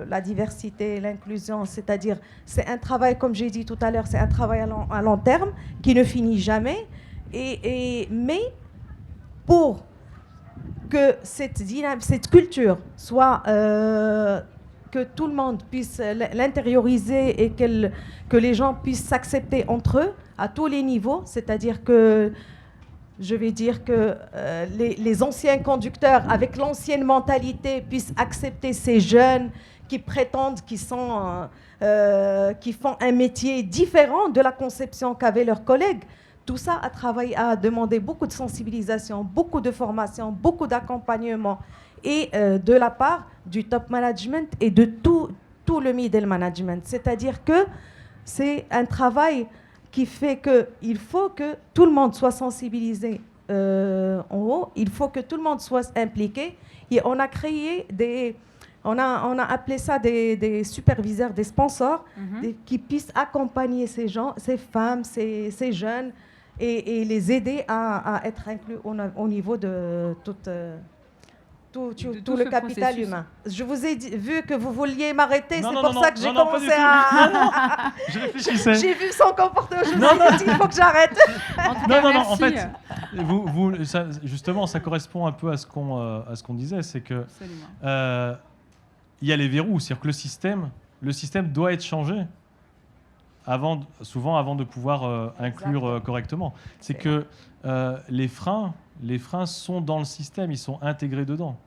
la diversité, l'inclusion, c'est-à-dire c'est un travail, comme j'ai dit tout à l'heure, c'est un travail à long terme qui ne finit jamais. Mais pour que cette culture soit, que tout le monde puisse l'intérioriser et que les gens puissent s'accepter entre eux à tous les niveaux, c'est-à-dire que je vais dire que les anciens conducteurs, avec l'ancienne mentalité, puissent accepter ces jeunes qui prétendent qui font un métier différent de la conception qu'avaient leurs collègues. Tout ça a demandé beaucoup de sensibilisation, beaucoup de formation, beaucoup d'accompagnement, et de la part du top management et de tout le middle management. C'est-à-dire que c'est un travail qui fait qu'il faut que tout le monde soit sensibilisé en haut, il faut que tout le monde soit impliqué. Et on a créé on a appelé ça des superviseurs, des sponsors, qui puissent accompagner ces gens, ces femmes, ces jeunes, et les aider à être inclus au niveau de tout le capital humain. Je vous ai vu que vous vouliez m'arrêter, c'est pour ça que j'ai commencé à... Je réfléchissais. J'ai vu son comportement, je me suis dit, il faut que j'arrête. Non, en fait, justement, ça correspond un peu à ce qu'on disait, c'est que il y a les verrous, c'est-à-dire que le système doit être changé souvent avant de pouvoir inclure correctement. C'est que les freins sont dans le système, ils sont intégrés dedans.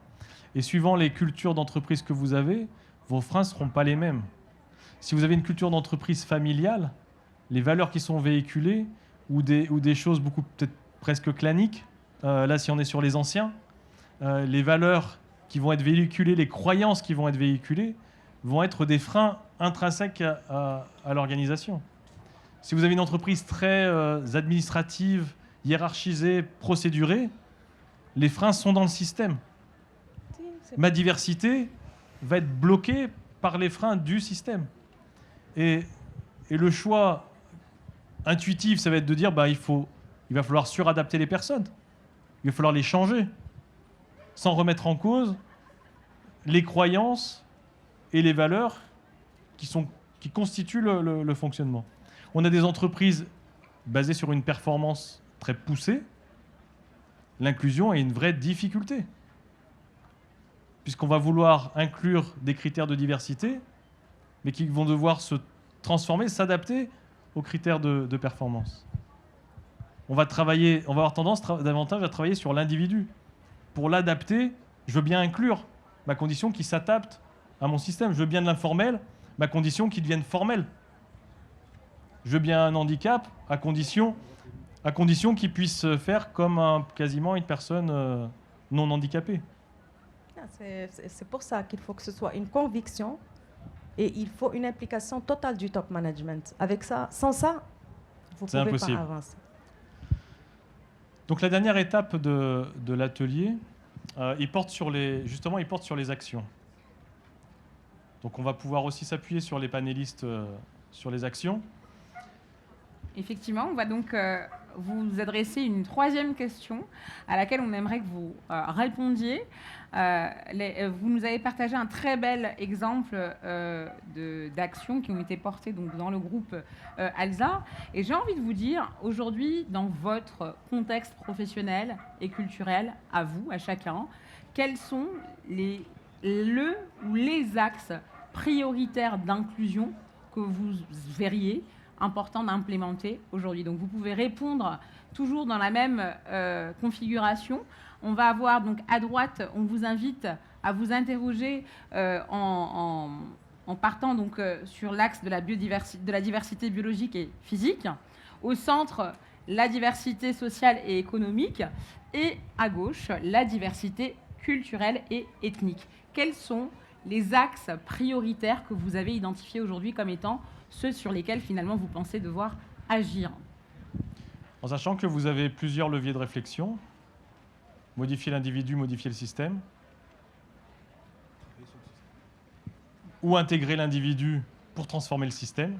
Et suivant les cultures d'entreprise que vous avez, vos freins ne seront pas les mêmes. Si vous avez une culture d'entreprise familiale, les valeurs qui sont véhiculées, ou des choses beaucoup peut-être presque claniques, là si on est sur les anciens, les valeurs qui vont être véhiculées, les croyances qui vont être véhiculées, vont être des freins intrinsèques à l'organisation. Si vous avez une entreprise très administrative, hiérarchisée, procédurée, les freins sont dans le système. Ma diversité va être bloquée par les freins du système. Et le choix intuitif, ça va être de dire il va falloir suradapter les personnes. Il va falloir les changer, sans remettre en cause les croyances et les valeurs qui constituent le fonctionnement. On a des entreprises basées sur une performance très poussée. L'inclusion est une vraie difficulté, puisqu'on va vouloir inclure des critères de diversité, mais qui vont devoir se transformer, s'adapter aux critères de performance. On va avoir tendance davantage à travailler sur l'individu. Pour l'adapter, je veux bien inclure ma condition qui s'adapte à mon système. Je veux bien de l'informel, ma condition qui devienne formelle. Je veux bien un handicap à condition qu'il puisse faire comme quasiment une personne non handicapée. C'est pour ça qu'il faut que ce soit une conviction et il faut une implication totale du top management. Sans ça, vous ne pouvez pas avancer. Donc la dernière étape de l'atelier, il porte sur les actions. Donc on va pouvoir aussi s'appuyer sur les panélistes sur les actions. Effectivement, on va donc vous adresser une troisième question à laquelle on aimerait que vous répondiez. Vous nous avez partagé un très bel exemple d'actions qui ont été portées donc, dans le groupe ALSA. Et j'ai envie de vous dire, aujourd'hui, dans votre contexte professionnel et culturel, à vous, à chacun, quels sont les axes prioritaires d'inclusion que vous verriez important d'implémenter aujourd'hui. Donc vous pouvez répondre toujours dans la même configuration. On va avoir donc à droite, on vous invite à vous interroger en partant donc sur l'axe de la diversité biologique et physique. Au centre, la diversité sociale et économique. Et à gauche, la diversité culturelle et ethnique. Quels sont les axes prioritaires que vous avez identifiés aujourd'hui comme étant ceux sur lesquels finalement vous pensez devoir agir? En sachant que vous avez plusieurs leviers de réflexion, modifier l'individu, modifier le système, ou intégrer l'individu pour transformer le système.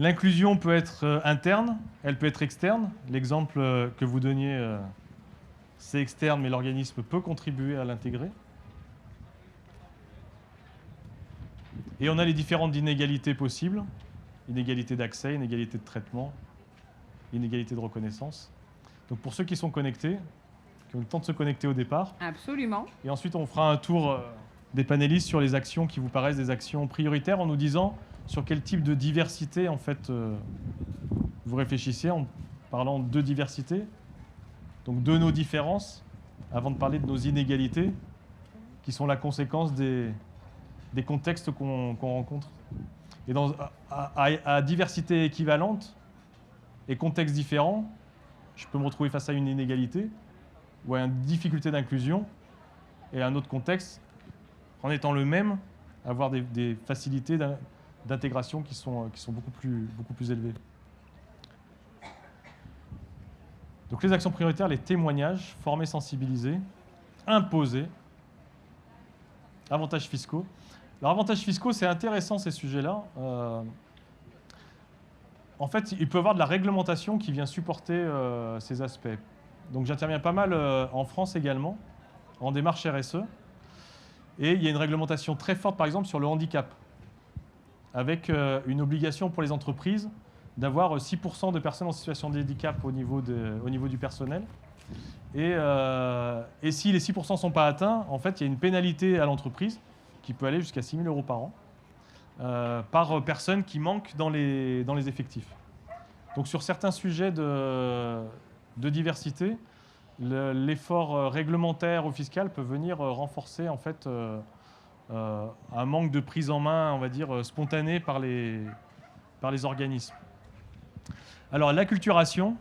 L'inclusion peut être interne, elle peut être externe. L'exemple que vous donniez, c'est externe, mais l'organisme peut contribuer à l'intégrer. Et on a les différentes inégalités possibles. Inégalité d'accès, inégalité de traitement, inégalité de reconnaissance. Donc pour ceux qui sont connectés, qui ont le temps de se connecter au départ. Absolument. Et ensuite, on fera un tour des panélistes sur les actions qui vous paraissent des actions prioritaires en nous disant sur quel type de diversité en fait vous réfléchissez en parlant de diversité, donc de nos différences, avant de parler de nos inégalités, qui sont la conséquence des contextes qu'on rencontre. Et à diversité équivalente et contextes différents, je peux me retrouver face à une inégalité ou à une difficulté d'inclusion et à un autre contexte, en étant le même, avoir des facilités d'intégration qui sont beaucoup plus élevées. Donc les actions prioritaires, les témoignages, former, sensibiliser, imposer, avantages fiscaux. Alors, avantages fiscaux, c'est intéressant ces sujets-là. En fait, il peut y avoir de la réglementation qui vient supporter ces aspects. Donc j'interviens pas mal en France également, en démarche RSE. Et il y a une réglementation très forte, par exemple, sur le handicap, avec une obligation pour les entreprises d'avoir 6% de personnes en situation de handicap au niveau du personnel. Et si les 6% ne sont pas atteints, en fait, il y a une pénalité à l'entreprise qui peut aller jusqu'à 6 000 € par an, par personne qui manque dans les effectifs. Donc sur certains sujets de diversité, l'effort réglementaire ou fiscal peut venir renforcer en fait, un manque de prise en main, on va dire, spontanée par les organismes. Alors l'acculturation,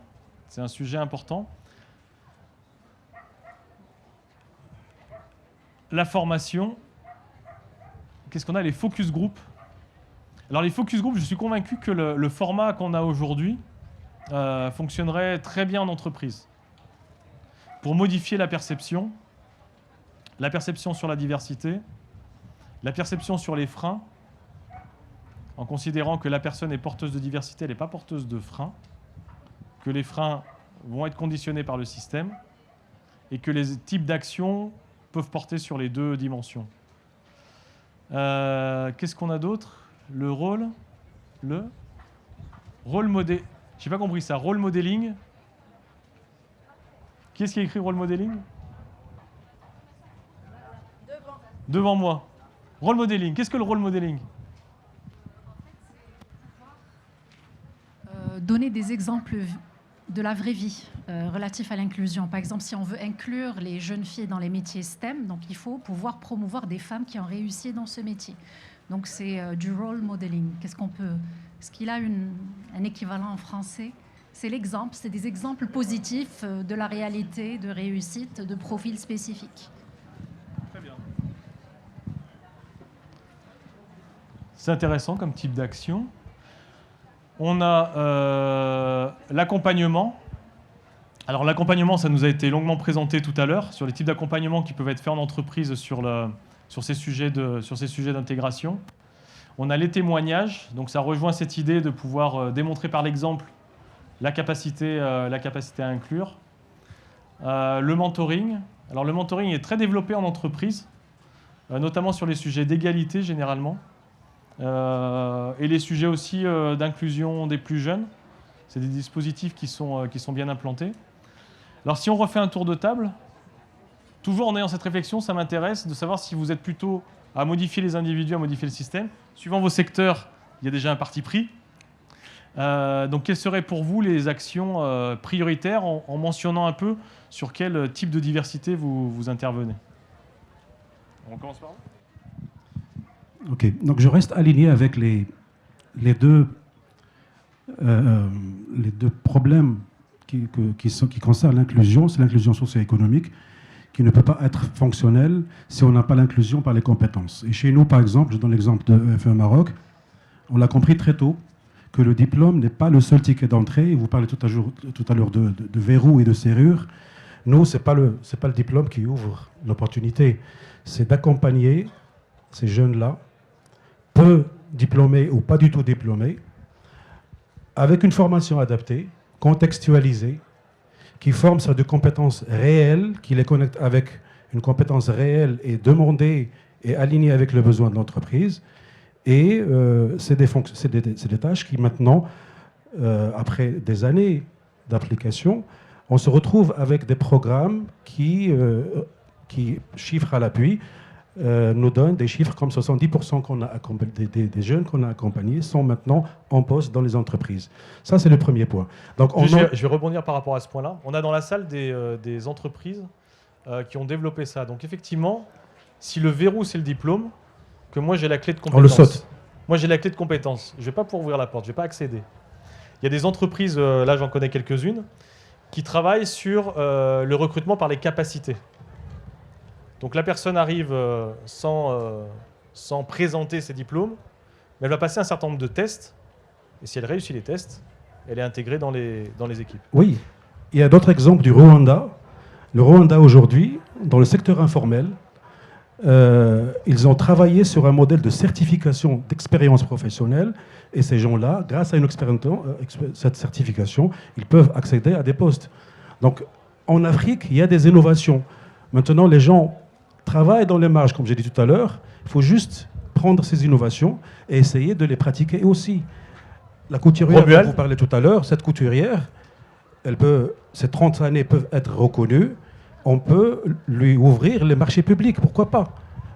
c'est un sujet important. La formation. Qu'est-ce qu'on a? Les focus group. Alors les focus group, je suis convaincu que le format qu'on a aujourd'hui fonctionnerait très bien en entreprise pour modifier la perception sur la diversité, la perception sur les freins, en considérant que la personne est porteuse de diversité, elle n'est pas porteuse de freins, que les freins vont être conditionnés par le système et que les types d'actions peuvent porter sur les deux dimensions. Qu'est-ce qu'on a d'autre? Le rôle modèle. J'ai pas compris ça. Rôle modeling. Qui est-ce qui a écrit rôle modeling? Devant moi. Rôle modeling. Qu'est-ce que le rôle modeling? Donner des exemples de la vraie vie relatifs à l'inclusion. Par exemple, si on veut inclure les jeunes filles dans les métiers STEM, donc il faut pouvoir promouvoir des femmes qui ont réussi dans ce métier. Donc c'est du role modeling. Est-ce qu'il a un équivalent en français? C'est l'exemple, c'est des exemples positifs de la réalité, de réussite, de profils spécifiques. Très bien. C'est intéressant comme type d'action. On a l'accompagnement. Alors l'accompagnement, ça nous a été longuement présenté tout à l'heure sur les types d'accompagnement qui peuvent être faits en entreprise sur ces sujets d'intégration. On a les témoignages, donc ça rejoint cette idée de pouvoir démontrer par l'exemple la capacité à inclure. Le mentoring. Alors le mentoring est très développé en entreprise, notamment sur les sujets d'égalité généralement. Et les sujets aussi d'inclusion des plus jeunes. C'est des dispositifs qui sont bien implantés. Alors si on refait un tour de table, toujours en ayant cette réflexion, ça m'intéresse de savoir si vous êtes plutôt à modifier les individus, à modifier le système. Suivant vos secteurs, il y a déjà un parti pris. Donc quelles seraient pour vous les actions prioritaires en mentionnant un peu sur quel type de diversité vous intervenez? On commence par là. Ok, donc je reste aligné avec les deux problèmes qui concernent l'inclusion. C'est l'inclusion socio-économique qui ne peut pas être fonctionnelle si on n'a pas l'inclusion par les compétences. Et chez nous, par exemple, je donne l'exemple de FE Maroc, on l'a compris très tôt que le diplôme n'est pas le seul ticket d'entrée. Vous parlez tout à l'heure de verrou et de serrure. Nous, ce n'est pas le diplôme qui ouvre l'opportunité. C'est d'accompagner ces jeunes-là, peu diplômés ou pas du tout diplômés, avec une formation adaptée, contextualisée, qui forme sur des compétences réelles, qui les connecte avec une compétence réelle et demandée et alignée avec le besoin de l'entreprise. Et c'est des tâches qui maintenant, après des années d'application, on se retrouve avec des programmes qui chiffres à l'appui, nous donnent des chiffres comme 70% des jeunes qu'on a accompagnés sont maintenant en poste dans les entreprises. Ça, c'est le premier point. Donc, je vais rebondir par rapport à ce point-là. On a dans la salle des entreprises qui ont développé ça. Donc, effectivement, si le verrou, c'est le diplôme, que moi, j'ai la clé de compétence. On le saute. Moi, j'ai la clé de compétence. Je ne vais pas pouvoir ouvrir la porte, je ne vais pas accéder. Il y a des entreprises, là, j'en connais quelques-unes, qui travaillent sur le recrutement par les capacités. Donc la personne arrive sans présenter ses diplômes, mais elle va passer un certain nombre de tests, et si elle réussit les tests, elle est intégrée dans les équipes. Oui, il y a d'autres exemples du Rwanda. Le Rwanda aujourd'hui, dans le secteur informel, ils ont travaillé sur un modèle de certification d'expérience professionnelle, et ces gens-là, grâce à cette certification, ils peuvent accéder à des postes. Donc en Afrique, il y a des innovations. Maintenant, les gens travaillent dans les marges, comme j'ai dit tout à l'heure. Il faut juste prendre ces innovations et essayer de les pratiquer aussi. La couturière dont vous parlez tout à l'heure, cette couturière, ces 30 années peuvent être reconnues. On peut lui ouvrir les marchés publics, pourquoi pas?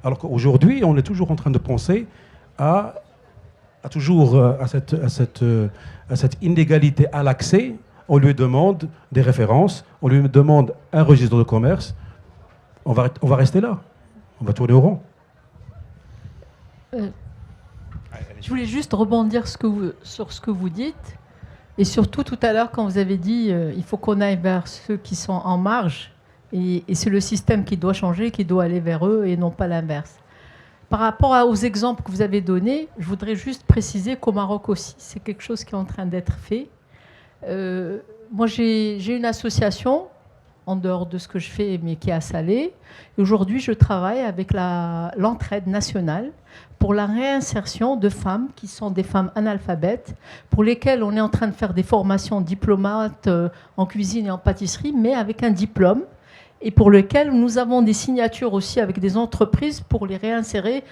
Alors qu'aujourd'hui, on est toujours en train de penser à cette inégalité à l'accès. On lui demande des références, on lui demande un registre de commerce. On va rester là. On va tourner au rond. Je voulais juste rebondir sur ce que vous dites. Et surtout, tout à l'heure, quand vous avez dit il faut qu'on aille vers ceux qui sont en marge. Et c'est le système qui doit changer, qui doit aller vers eux et non pas l'inverse. Par rapport aux exemples que vous avez donnés, je voudrais juste préciser qu'au Maroc aussi, c'est quelque chose qui est en train d'être fait. Moi, j'ai une association en dehors de ce que je fais, mais qui est à Salé. Et aujourd'hui, je travaille avec l'entraide nationale pour la réinsertion de femmes qui sont des femmes analphabètes, pour lesquelles on est en train de faire des formations diplomates en cuisine et en pâtisserie, mais avec un diplôme, et pour lequel nous avons des signatures aussi avec des entreprises pour les réinsérer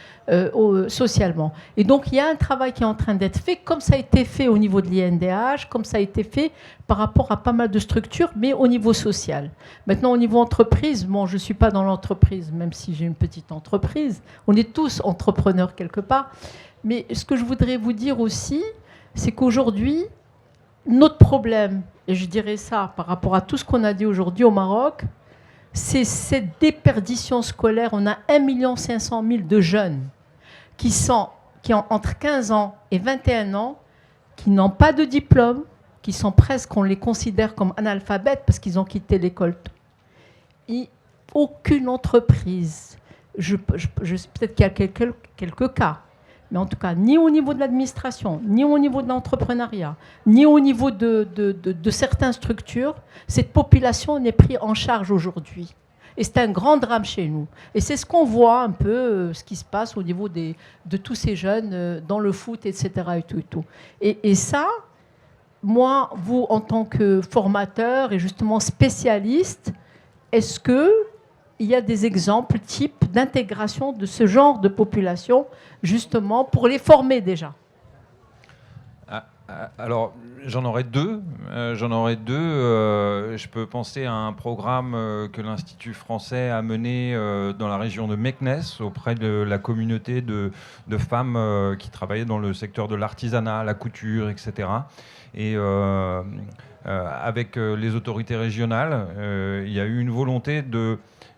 socialement. Et donc, il y a un travail qui est en train d'être fait, comme ça a été fait au niveau de l'INDH, comme ça a été fait par rapport à pas mal de structures, mais au niveau social. Maintenant, au niveau entreprise, bon, je ne suis pas dans l'entreprise, même si j'ai une petite entreprise. On est tous entrepreneurs quelque part. Mais ce que je voudrais vous dire aussi, c'est qu'aujourd'hui, notre problème, et je dirais ça par rapport à tout ce qu'on a dit aujourd'hui au Maroc, c'est cette déperdition scolaire. On a 1 500 000 de jeunes qui ont entre 15 ans et 21 ans, qui n'ont pas de diplôme, qui sont presque, on les considère comme analphabètes parce qu'ils ont quitté l'école. Et aucune entreprise, peut-être qu'il y a quelques cas, mais en tout cas, ni au niveau de l'administration, ni au niveau de l'entrepreneuriat, ni au niveau de certaines structures, cette population n'est prise en charge aujourd'hui. Et c'est un grand drame chez nous. Et c'est ce qu'on voit un peu, ce qui se passe au niveau de tous ces jeunes dans le foot, etc. Et tout. Et ça, moi, vous, en tant que formateur et justement spécialiste, est-ce qu'il y a des exemples types d'intégration de ce genre de population, justement, pour les former déjà? Alors, j'en aurais deux. Je peux penser à un programme que l'Institut français a mené dans la région de Meknès auprès de la communauté de femmes qui travaillaient dans le secteur de l'artisanat, la couture, etc. Et avec les autorités régionales, il y a eu une volonté de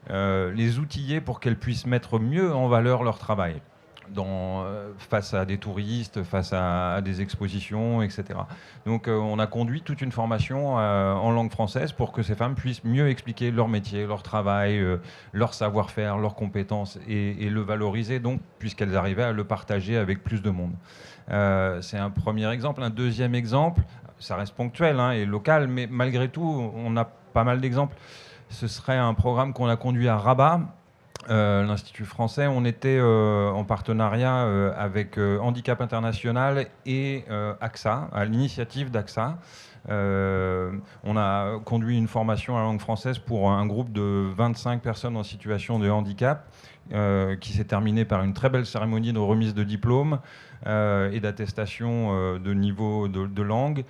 les outiller pour qu'elles puissent mettre mieux en valeur leur travail. Face à des touristes, face à des expositions, etc. Donc on a conduit toute une formation en langue française pour que ces femmes puissent mieux expliquer leur métier, leur travail, leur savoir-faire, leurs compétences et le valoriser, donc, puisqu'elles arrivaient à le partager avec plus de monde. C'est un premier exemple. Un deuxième exemple, ça reste ponctuel et local, mais malgré tout, on a pas mal d'exemples. Ce serait un programme qu'on a conduit à Rabat, l'Institut français, on était en partenariat avec Handicap International et AXA, à l'initiative d'AXA. On a conduit une formation à la langue française pour un groupe de 25 personnes en situation de handicap qui s'est terminée par une très belle cérémonie de remise de diplôme et d'attestation de niveau de langue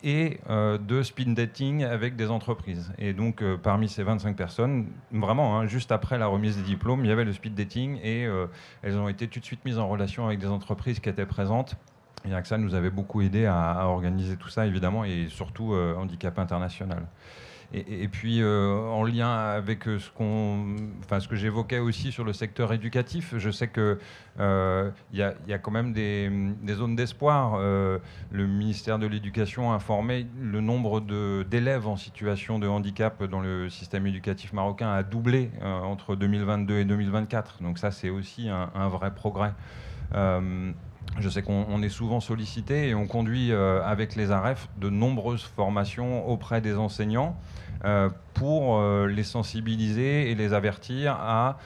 et de speed dating avec des entreprises. Et donc, parmi ces 25 personnes, vraiment, hein, juste après la remise des diplômes, il y avait le speed dating et elles ont été tout de suite mises en relation avec des entreprises qui étaient présentes. Et AXA nous avait beaucoup aidé à organiser tout ça, évidemment, et surtout Handicap International. Et puis, en lien avec ce que j'évoquais aussi sur le secteur éducatif, je sais qu'il y a quand même des zones d'espoir. Le ministère de l'Éducation a informé le nombre d'élèves en situation de handicap dans le système éducatif marocain a doublé entre 2022 et 2024. Donc ça, c'est aussi un vrai progrès. Je sais qu'on est souvent sollicité et on conduit avec les AREF de nombreuses formations auprès des enseignants pour les sensibiliser et les avertir à,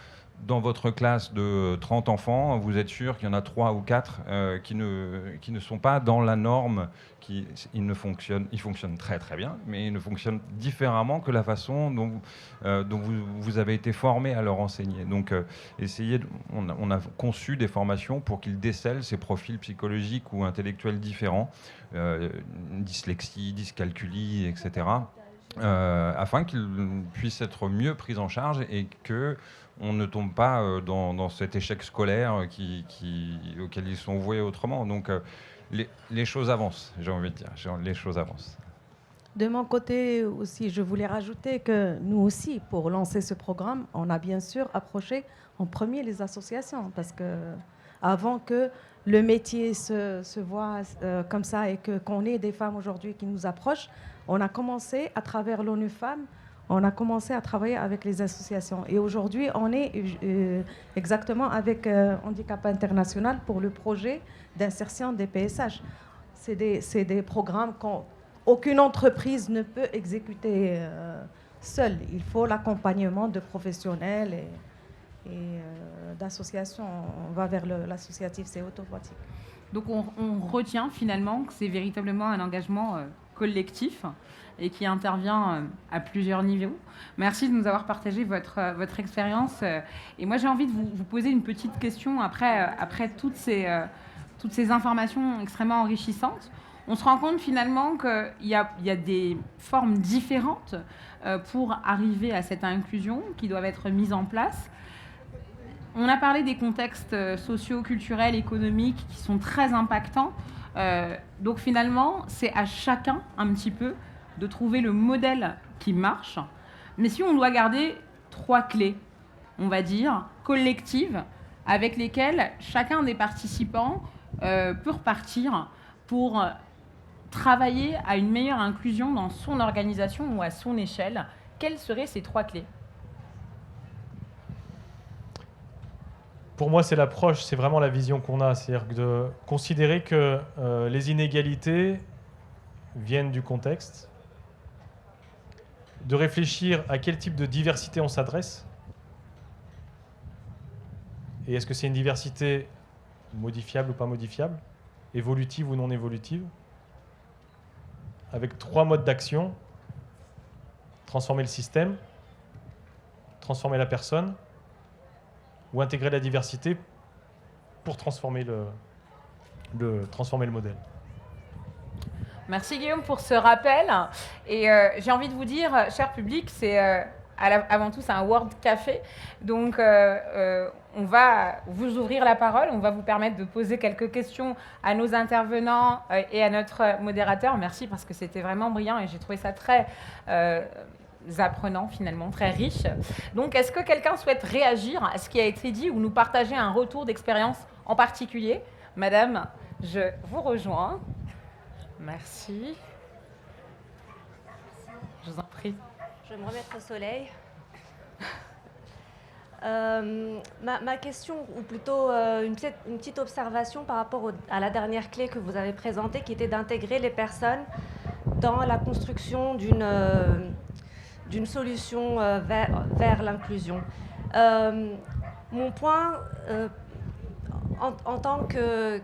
dans votre classe de 30 enfants, vous êtes sûr qu'il y en a 3 ou 4 qui ne sont pas dans la norme, ils fonctionnent très très bien, mais ils ne fonctionnent différemment que la façon dont vous avez été formés à leur enseigner. Donc on a conçu des formations pour qu'ils décèlent ces profils psychologiques ou intellectuels différents, dyslexie, dyscalculie, etc., afin qu'ils puissent être mieux pris en charge et qu'on ne tombe pas dans cet échec scolaire auquel ils sont voués autrement. Donc les choses avancent, j'ai envie de dire. Les choses avancent. De mon côté aussi, je voulais rajouter que nous aussi, pour lancer ce programme, on a bien sûr approché en premier les associations, parce que avant que le métier se voit comme ça et qu'on ait des femmes aujourd'hui qui nous approchent, on a commencé à travers l'ONU Femmes, on a commencé à travailler avec les associations. Et aujourd'hui, on est exactement avec Handicap International pour le projet d'insertion des PSH. C'est des programmes qu'aucune entreprise ne peut exécuter seule. Il faut l'accompagnement de professionnels et d'associations. On va vers l'associatif, c'est automatique. Donc on retient finalement que c'est véritablement un engagement collectif et qui intervient à plusieurs niveaux. Merci de nous avoir partagé votre expérience. Et moi, j'ai envie de vous poser une petite question après toutes ces informations extrêmement enrichissantes. On se rend compte finalement qu'il y a des formes différentes pour arriver à cette inclusion qui doivent être mises en place. On a parlé des contextes sociaux, culturels, économiques qui sont très impactants. Donc finalement, c'est à chacun un petit peu de trouver le modèle qui marche. Mais si on doit garder 3 clés, on va dire, collectives, avec lesquelles chacun des participants peut repartir pour travailler à une meilleure inclusion dans son organisation ou à son échelle, quelles seraient ces 3 clés ? Pour moi, c'est l'approche, c'est vraiment la vision qu'on a. C'est-à-dire de considérer que les inégalités viennent du contexte, de réfléchir à quel type de diversité on s'adresse. Et est-ce que c'est une diversité modifiable ou pas modifiable, évolutive ou non évolutive, avec 3 modes d'action: transformer le système, transformer la personne, ou intégrer la diversité pour transformer le modèle. Merci Guillaume pour ce rappel. Et j'ai envie de vous dire, cher public, c'est avant tout c'est un World Café. Donc on va vous ouvrir la parole, on va vous permettre de poser quelques questions à nos intervenants et à notre modérateur. Merci parce que c'était vraiment brillant et j'ai trouvé ça très apprenant finalement, très riche. Donc est-ce que quelqu'un souhaite réagir à ce qui a été dit ou nous partager un retour d'expérience en particulier ? Madame, je vous rejoins. Merci. Je vous en prie. Je vais me remettre au soleil. Ma question, ou plutôt une petite observation par rapport à la dernière clé que vous avez présentée, qui était d'intégrer les personnes dans la construction d'une solution vers l'inclusion. mon point, en tant que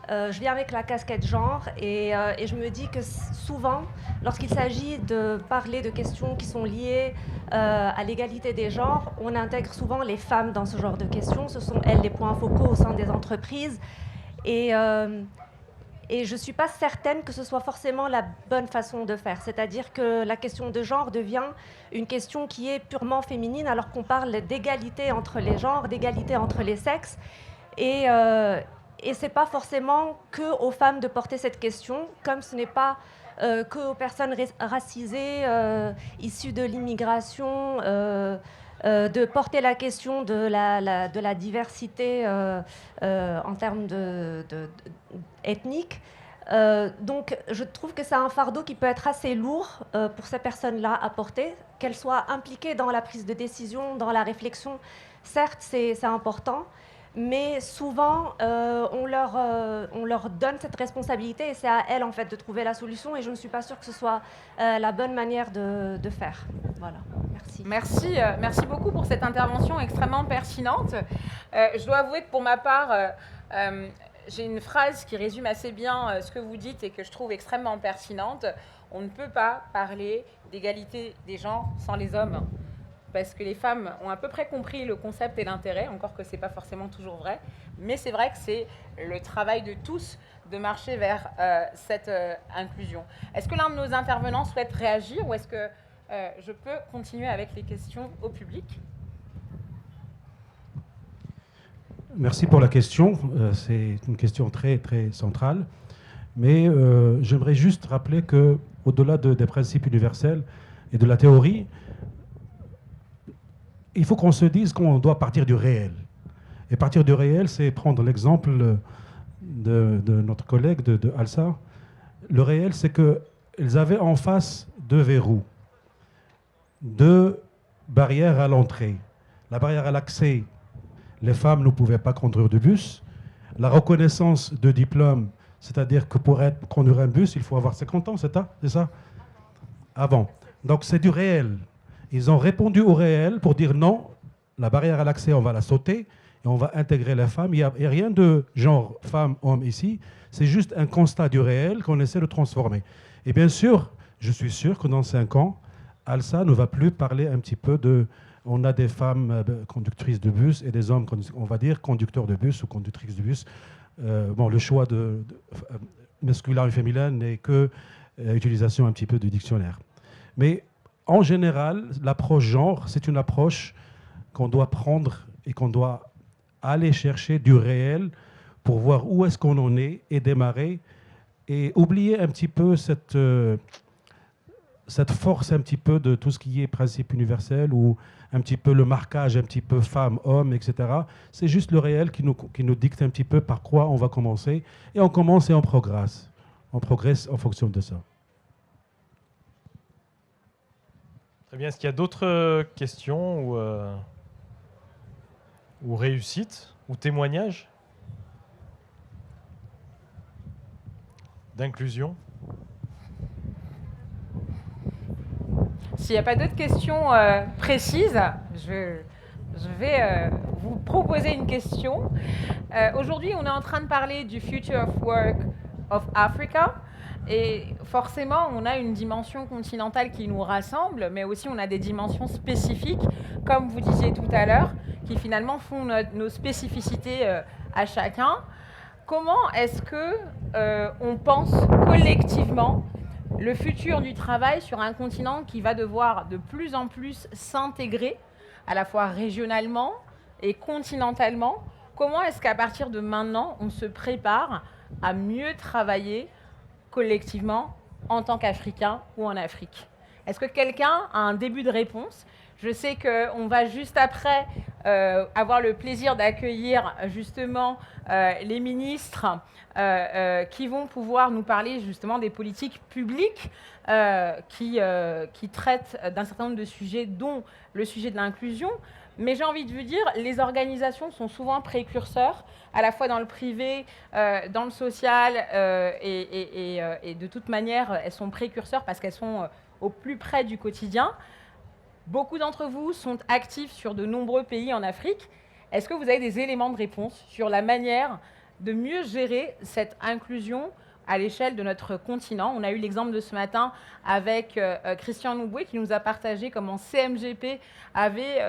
je viens avec la casquette genre et je me dis que souvent, lorsqu'il s'agit de parler de questions qui sont liées à l'égalité des genres, on intègre souvent les femmes dans ce genre de questions. Ce sont elles les points focaux au sein des entreprises. Et je ne suis pas certaine que ce soit forcément la bonne façon de faire. C'est-à-dire que la question de genre devient une question qui est purement féminine alors qu'on parle d'égalité entre les genres, d'égalité entre les sexes. Et ce n'est pas forcément qu'aux femmes de porter cette question, comme ce n'est pas qu'aux personnes racisées, issues de l'immigration, de porter la question de la diversité en termes ethniques. Donc je trouve que c'est un fardeau qui peut être assez lourd pour ces personnes-là à porter, qu'elles soient impliquées dans la prise de décision, dans la réflexion. Certes, c'est important, mais souvent on leur donne cette responsabilité et c'est à elles en fait de trouver la solution et je ne suis pas sûre que ce soit la bonne manière de faire. Voilà, merci. Merci beaucoup pour cette intervention extrêmement pertinente. Je dois avouer que pour ma part, j'ai une phrase qui résume assez bien ce que vous dites et que je trouve extrêmement pertinente. On ne peut pas parler d'égalité des genres sans les hommes. Parce que les femmes ont à peu près compris le concept et l'intérêt, encore que ce n'est pas forcément toujours vrai. Mais c'est vrai que c'est le travail de tous de marcher vers cette inclusion. Est-ce que l'un de nos intervenants souhaite réagir ou est-ce que je peux continuer avec les questions au public ? Merci pour la question. C'est une question très, très centrale. Mais j'aimerais juste rappeler qu'au-delà des principes universels et de la théorie, il faut qu'on se dise qu'on doit partir du réel. Et partir du réel, c'est prendre l'exemple de notre collègue, de Alsa. Le réel, c'est qu'ils avaient en face 2 verrous, 2 barrières à l'entrée. La barrière à l'accès, les femmes ne pouvaient pas conduire de bus. La reconnaissance de diplôme, c'est-à-dire que pour conduire un bus, il faut avoir 50 ans, c'est ça ? Avant. Donc c'est du réel. Ils ont répondu au réel pour dire non, la barrière à l'accès, on va la sauter et on va intégrer les femmes. Il n'y a rien de genre femme-homme ici, c'est juste un constat du réel qu'on essaie de transformer. Et bien sûr, je suis sûr que dans 5 ans, Alsa ne va plus parler un petit peu de... On a des femmes conductrices de bus et des hommes, on va dire, conducteurs de bus ou conductrices de bus. Le choix de masculin et féminin n'est que utilisation un petit peu du dictionnaire. Mais en général, l'approche genre, c'est une approche qu'on doit prendre et qu'on doit aller chercher du réel pour voir où est-ce qu'on en est et démarrer et oublier un petit peu cette force un petit peu de tout ce qui est principe universel ou un petit peu le marquage, un petit peu femme, homme, etc. C'est juste le réel qui nous dicte un petit peu par quoi on va commencer. Et on commence et on progresse. On progresse en fonction de ça. Très bien. Est-ce qu'il y a d'autres questions ou réussites ou témoignages d'inclusion ? S'il n'y a pas d'autres questions précises, je vais vous proposer une question. Aujourd'hui, on est en train de parler du Future of Work of Africa. Et forcément, on a une dimension continentale qui nous rassemble, mais aussi on a des dimensions spécifiques, comme vous disiez tout à l'heure, qui finalement font nos spécificités à chacun. Comment est-ce qu'on pense collectivement le futur du travail sur un continent qui va devoir de plus en plus s'intégrer, à la fois régionalement et continentalement? Comment est-ce qu'à partir de maintenant, on se prépare à mieux travailler collectivement en tant qu'Africain ou en Afrique? Est-ce que quelqu'un a un début de réponse? Je sais qu'on va juste après avoir le plaisir d'accueillir justement les ministres qui vont pouvoir nous parler justement des politiques publiques qui traitent d'un certain nombre de sujets, dont le sujet de l'inclusion. Mais j'ai envie de vous dire, les organisations sont souvent précurseurs, à la fois dans le privé, dans le social, et de toute manière, elles sont précurseurs parce qu'elles sont au plus près du quotidien. Beaucoup d'entre vous sont actifs sur de nombreux pays en Afrique. Est-ce que vous avez des éléments de réponse sur la manière de mieux gérer cette inclusion à l'échelle de notre continent? On a eu l'exemple de ce matin avec Christian Nouboué qui nous a partagé comment CMGP avait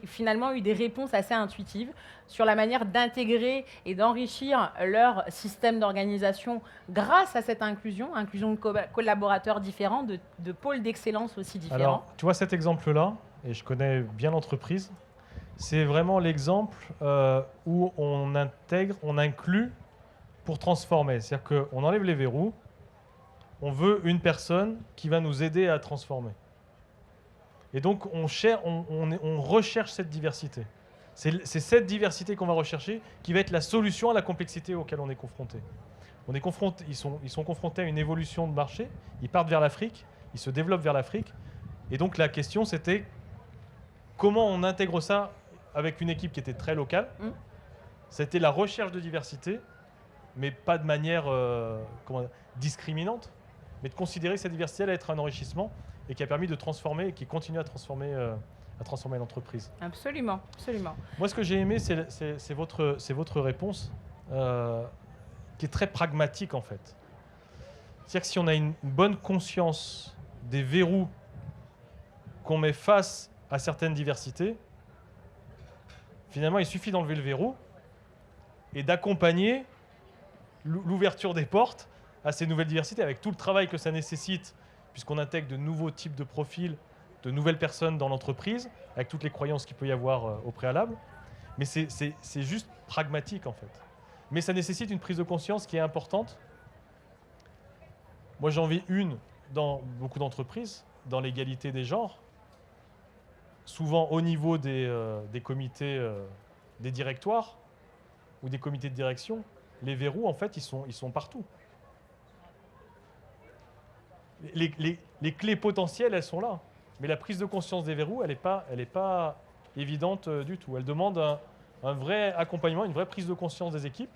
finalement eu des réponses assez intuitives sur la manière d'intégrer et d'enrichir leur système d'organisation grâce à cette inclusion de collaborateurs différents, de pôles d'excellence aussi différents. Alors, tu vois cet exemple-là, et je connais bien l'entreprise, c'est vraiment l'exemple où on intègre, on inclut pour transformer. C'est-à-dire qu'on enlève les verrous, on veut une personne qui va nous aider à transformer. Et donc, on recherche cette diversité. C'est cette diversité qu'on va rechercher qui va être la solution à la complexité auquel on est confronté. Ils sont confrontés à une évolution de marché, ils partent vers l'Afrique, ils se développent vers l'Afrique. Et donc, la question, c'était comment on intègre ça avec une équipe qui était très locale. C'était la recherche de diversité, mais pas de manière discriminante, mais de considérer que cette diversité allait être un enrichissement et qui a permis de transformer et qui continue à transformer l'entreprise. Absolument, absolument. Moi, ce que j'ai aimé, c'est votre réponse qui est très pragmatique, en fait. C'est-à-dire que si on a une bonne conscience des verrous qu'on met face à certaines diversités, finalement, il suffit d'enlever le verrou et d'accompagner l'ouverture des portes à ces nouvelles diversités, avec tout le travail que ça nécessite, puisqu'on intègre de nouveaux types de profils, de nouvelles personnes dans l'entreprise, avec toutes les croyances qu'il peut y avoir au préalable. Mais c'est juste pragmatique, en fait. Mais ça nécessite une prise de conscience qui est importante. Moi, j'en vis une dans beaucoup d'entreprises, dans l'égalité des genres, souvent au niveau des comités, des directoires ou des comités de direction. Les verrous, en fait, ils sont partout. Les clés potentielles, elles sont là. Mais la prise de conscience des verrous, elle n'est pas évidente du tout. Elle demande un vrai accompagnement, une vraie prise de conscience des équipes,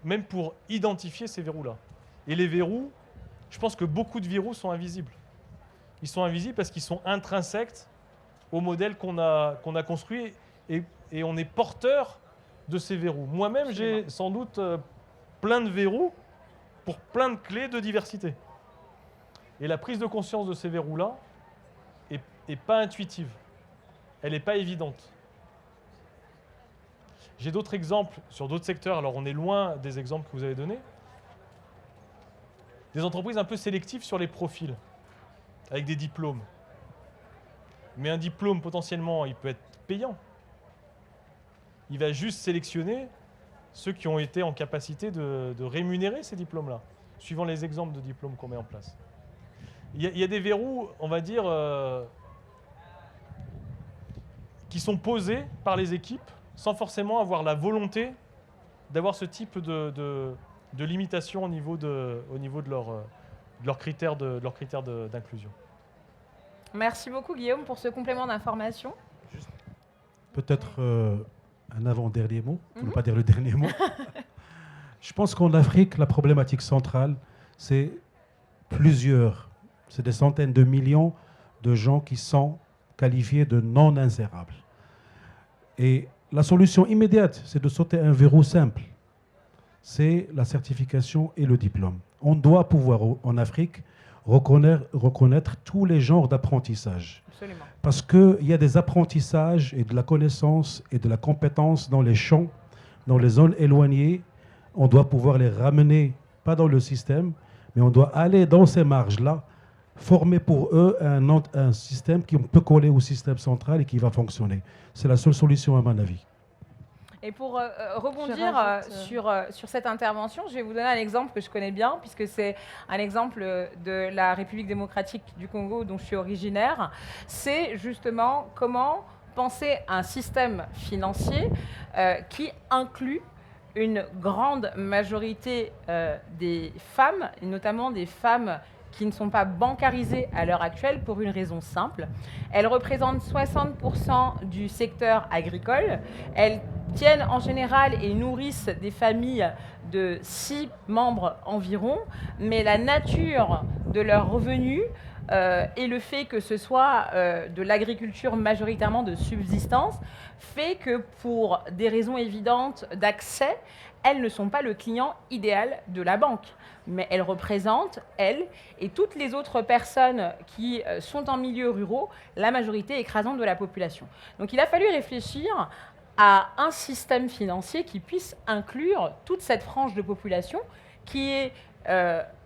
même pour identifier ces verrous-là. Et les verrous, je pense que beaucoup de verrous sont invisibles. Ils sont invisibles parce qu'ils sont intrinsèques au modèle qu'on a construit et on est porteur de ces verrous. Moi-même, j'ai sans doute plein de verrous pour plein de clés de diversité. Et la prise de conscience de ces verrous-là n'est pas intuitive. Elle n'est pas évidente. J'ai d'autres exemples sur d'autres secteurs. Alors, on est loin des exemples que vous avez donnés. Des entreprises un peu sélectives sur les profils, avec des diplômes. Mais un diplôme, potentiellement, il peut être payant. Il va juste sélectionner ceux qui ont été en capacité de rémunérer ces diplômes-là, suivant les exemples de diplômes qu'on met en place. Il y a des verrous, on va dire, qui sont posés par les équipes sans forcément avoir la volonté d'avoir ce type de limitation au niveau de leurs critères d'inclusion. Merci beaucoup, Guillaume, pour ce complément d'information. Peut-être un avant-dernier mot, pour ne pas dire le dernier mot. Je pense qu'en Afrique, la problématique centrale, c'est des centaines de millions de gens qui sont qualifiés de non insérables. Et la solution immédiate, c'est de sauter un verrou simple. C'est la certification et le diplôme. On doit pouvoir, en Afrique, reconnaître tous les genres d'apprentissage. Absolument. Parce qu'il y a des apprentissages et de la connaissance et de la compétence dans les champs, dans les zones éloignées. On doit pouvoir les ramener, pas dans le système, mais on doit aller dans ces marges-là, former pour eux un système qui peut coller au système central et qui va fonctionner. C'est la seule solution à mon avis. Et pour rebondir sur cette intervention, je vais vous donner un exemple que je connais bien, puisque c'est un exemple de la République démocratique du Congo dont je suis originaire. C'est justement comment penser un système financier qui inclut une grande majorité des femmes, et notamment des femmes qui ne sont pas bancarisées à l'heure actuelle pour une raison simple. Elles représentent 60% du secteur agricole. Elles tiennent en général et nourrissent des familles de 6 membres environ, mais la nature de leurs revenus et le fait que ce soit de l'agriculture majoritairement de subsistance fait que pour des raisons évidentes d'accès, elles ne sont pas le client idéal de la banque. Mais elles représentent, elles, et toutes les autres personnes qui sont en milieux ruraux, la majorité écrasante de la population. Donc il a fallu réfléchir à un système financier qui puisse inclure toute cette frange de population qui est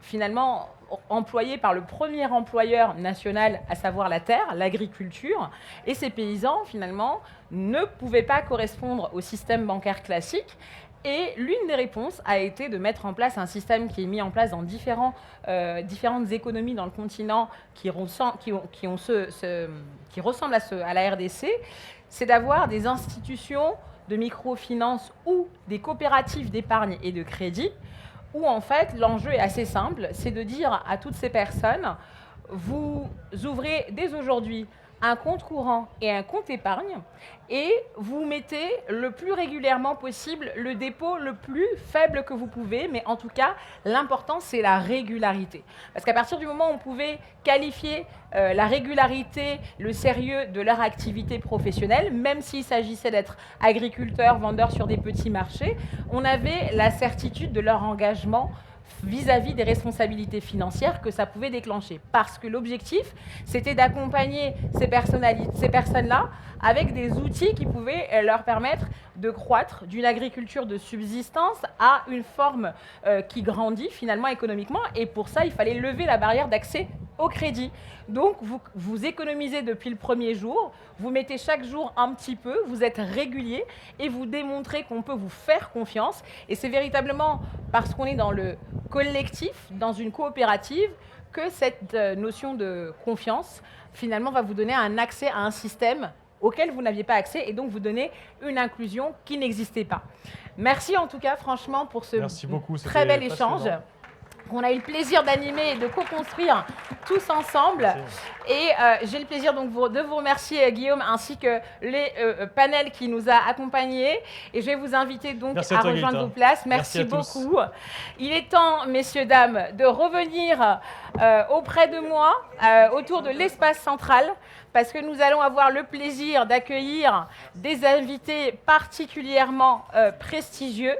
finalement employée par le premier employeur national, à savoir la terre, l'agriculture. Et ces paysans, finalement, ne pouvaient pas correspondre au système bancaire classique. Et l'une des réponses a été de mettre en place un système qui est mis en place dans différentes économies dans le continent qui ressemblent à la RDC, c'est d'avoir des institutions de microfinance ou des coopératives d'épargne et de crédit où en fait l'enjeu est assez simple, c'est de dire à toutes ces personnes, vous ouvrez dès aujourd'hui un compte courant et un compte épargne et vous mettez le plus régulièrement possible le dépôt le plus faible que vous pouvez, mais en tout cas, l'important, c'est la régularité. Parce qu'à partir du moment où on pouvait qualifier la régularité, le sérieux de leur activité professionnelle, même s'il s'agissait d'être agriculteur, vendeur sur des petits marchés, on avait la certitude de leur engagement vis-à-vis des responsabilités financières que ça pouvait déclencher. Parce que l'objectif, c'était d'accompagner ces personnes-là avec des outils qui pouvaient leur permettre de croître d'une agriculture de subsistance à une forme qui grandit finalement économiquement. Et pour ça, il fallait lever la barrière d'accès au crédit. Donc, vous économisez depuis le premier jour, vous mettez chaque jour un petit peu, vous êtes régulier et vous démontrez qu'on peut vous faire confiance. Et c'est véritablement parce qu'on est dans le collectif, dans une coopérative, que cette notion de confiance, finalement, va vous donner un accès à un système auquel vous n'aviez pas accès et donc vous donner une inclusion qui n'existait pas. Merci en tout cas, franchement, pour ce très bel échange qu'on a eu le plaisir d'animer et de co-construire tous ensemble. Et j'ai le plaisir donc de vous remercier, Guillaume, ainsi que les panels qui nous a accompagnés. Et je vais vous inviter donc à rejoindre vos places. Merci beaucoup. Il est temps, messieurs, dames, de revenir auprès de moi, autour de l'espace central, parce que nous allons avoir le plaisir d'accueillir des invités particulièrement prestigieux.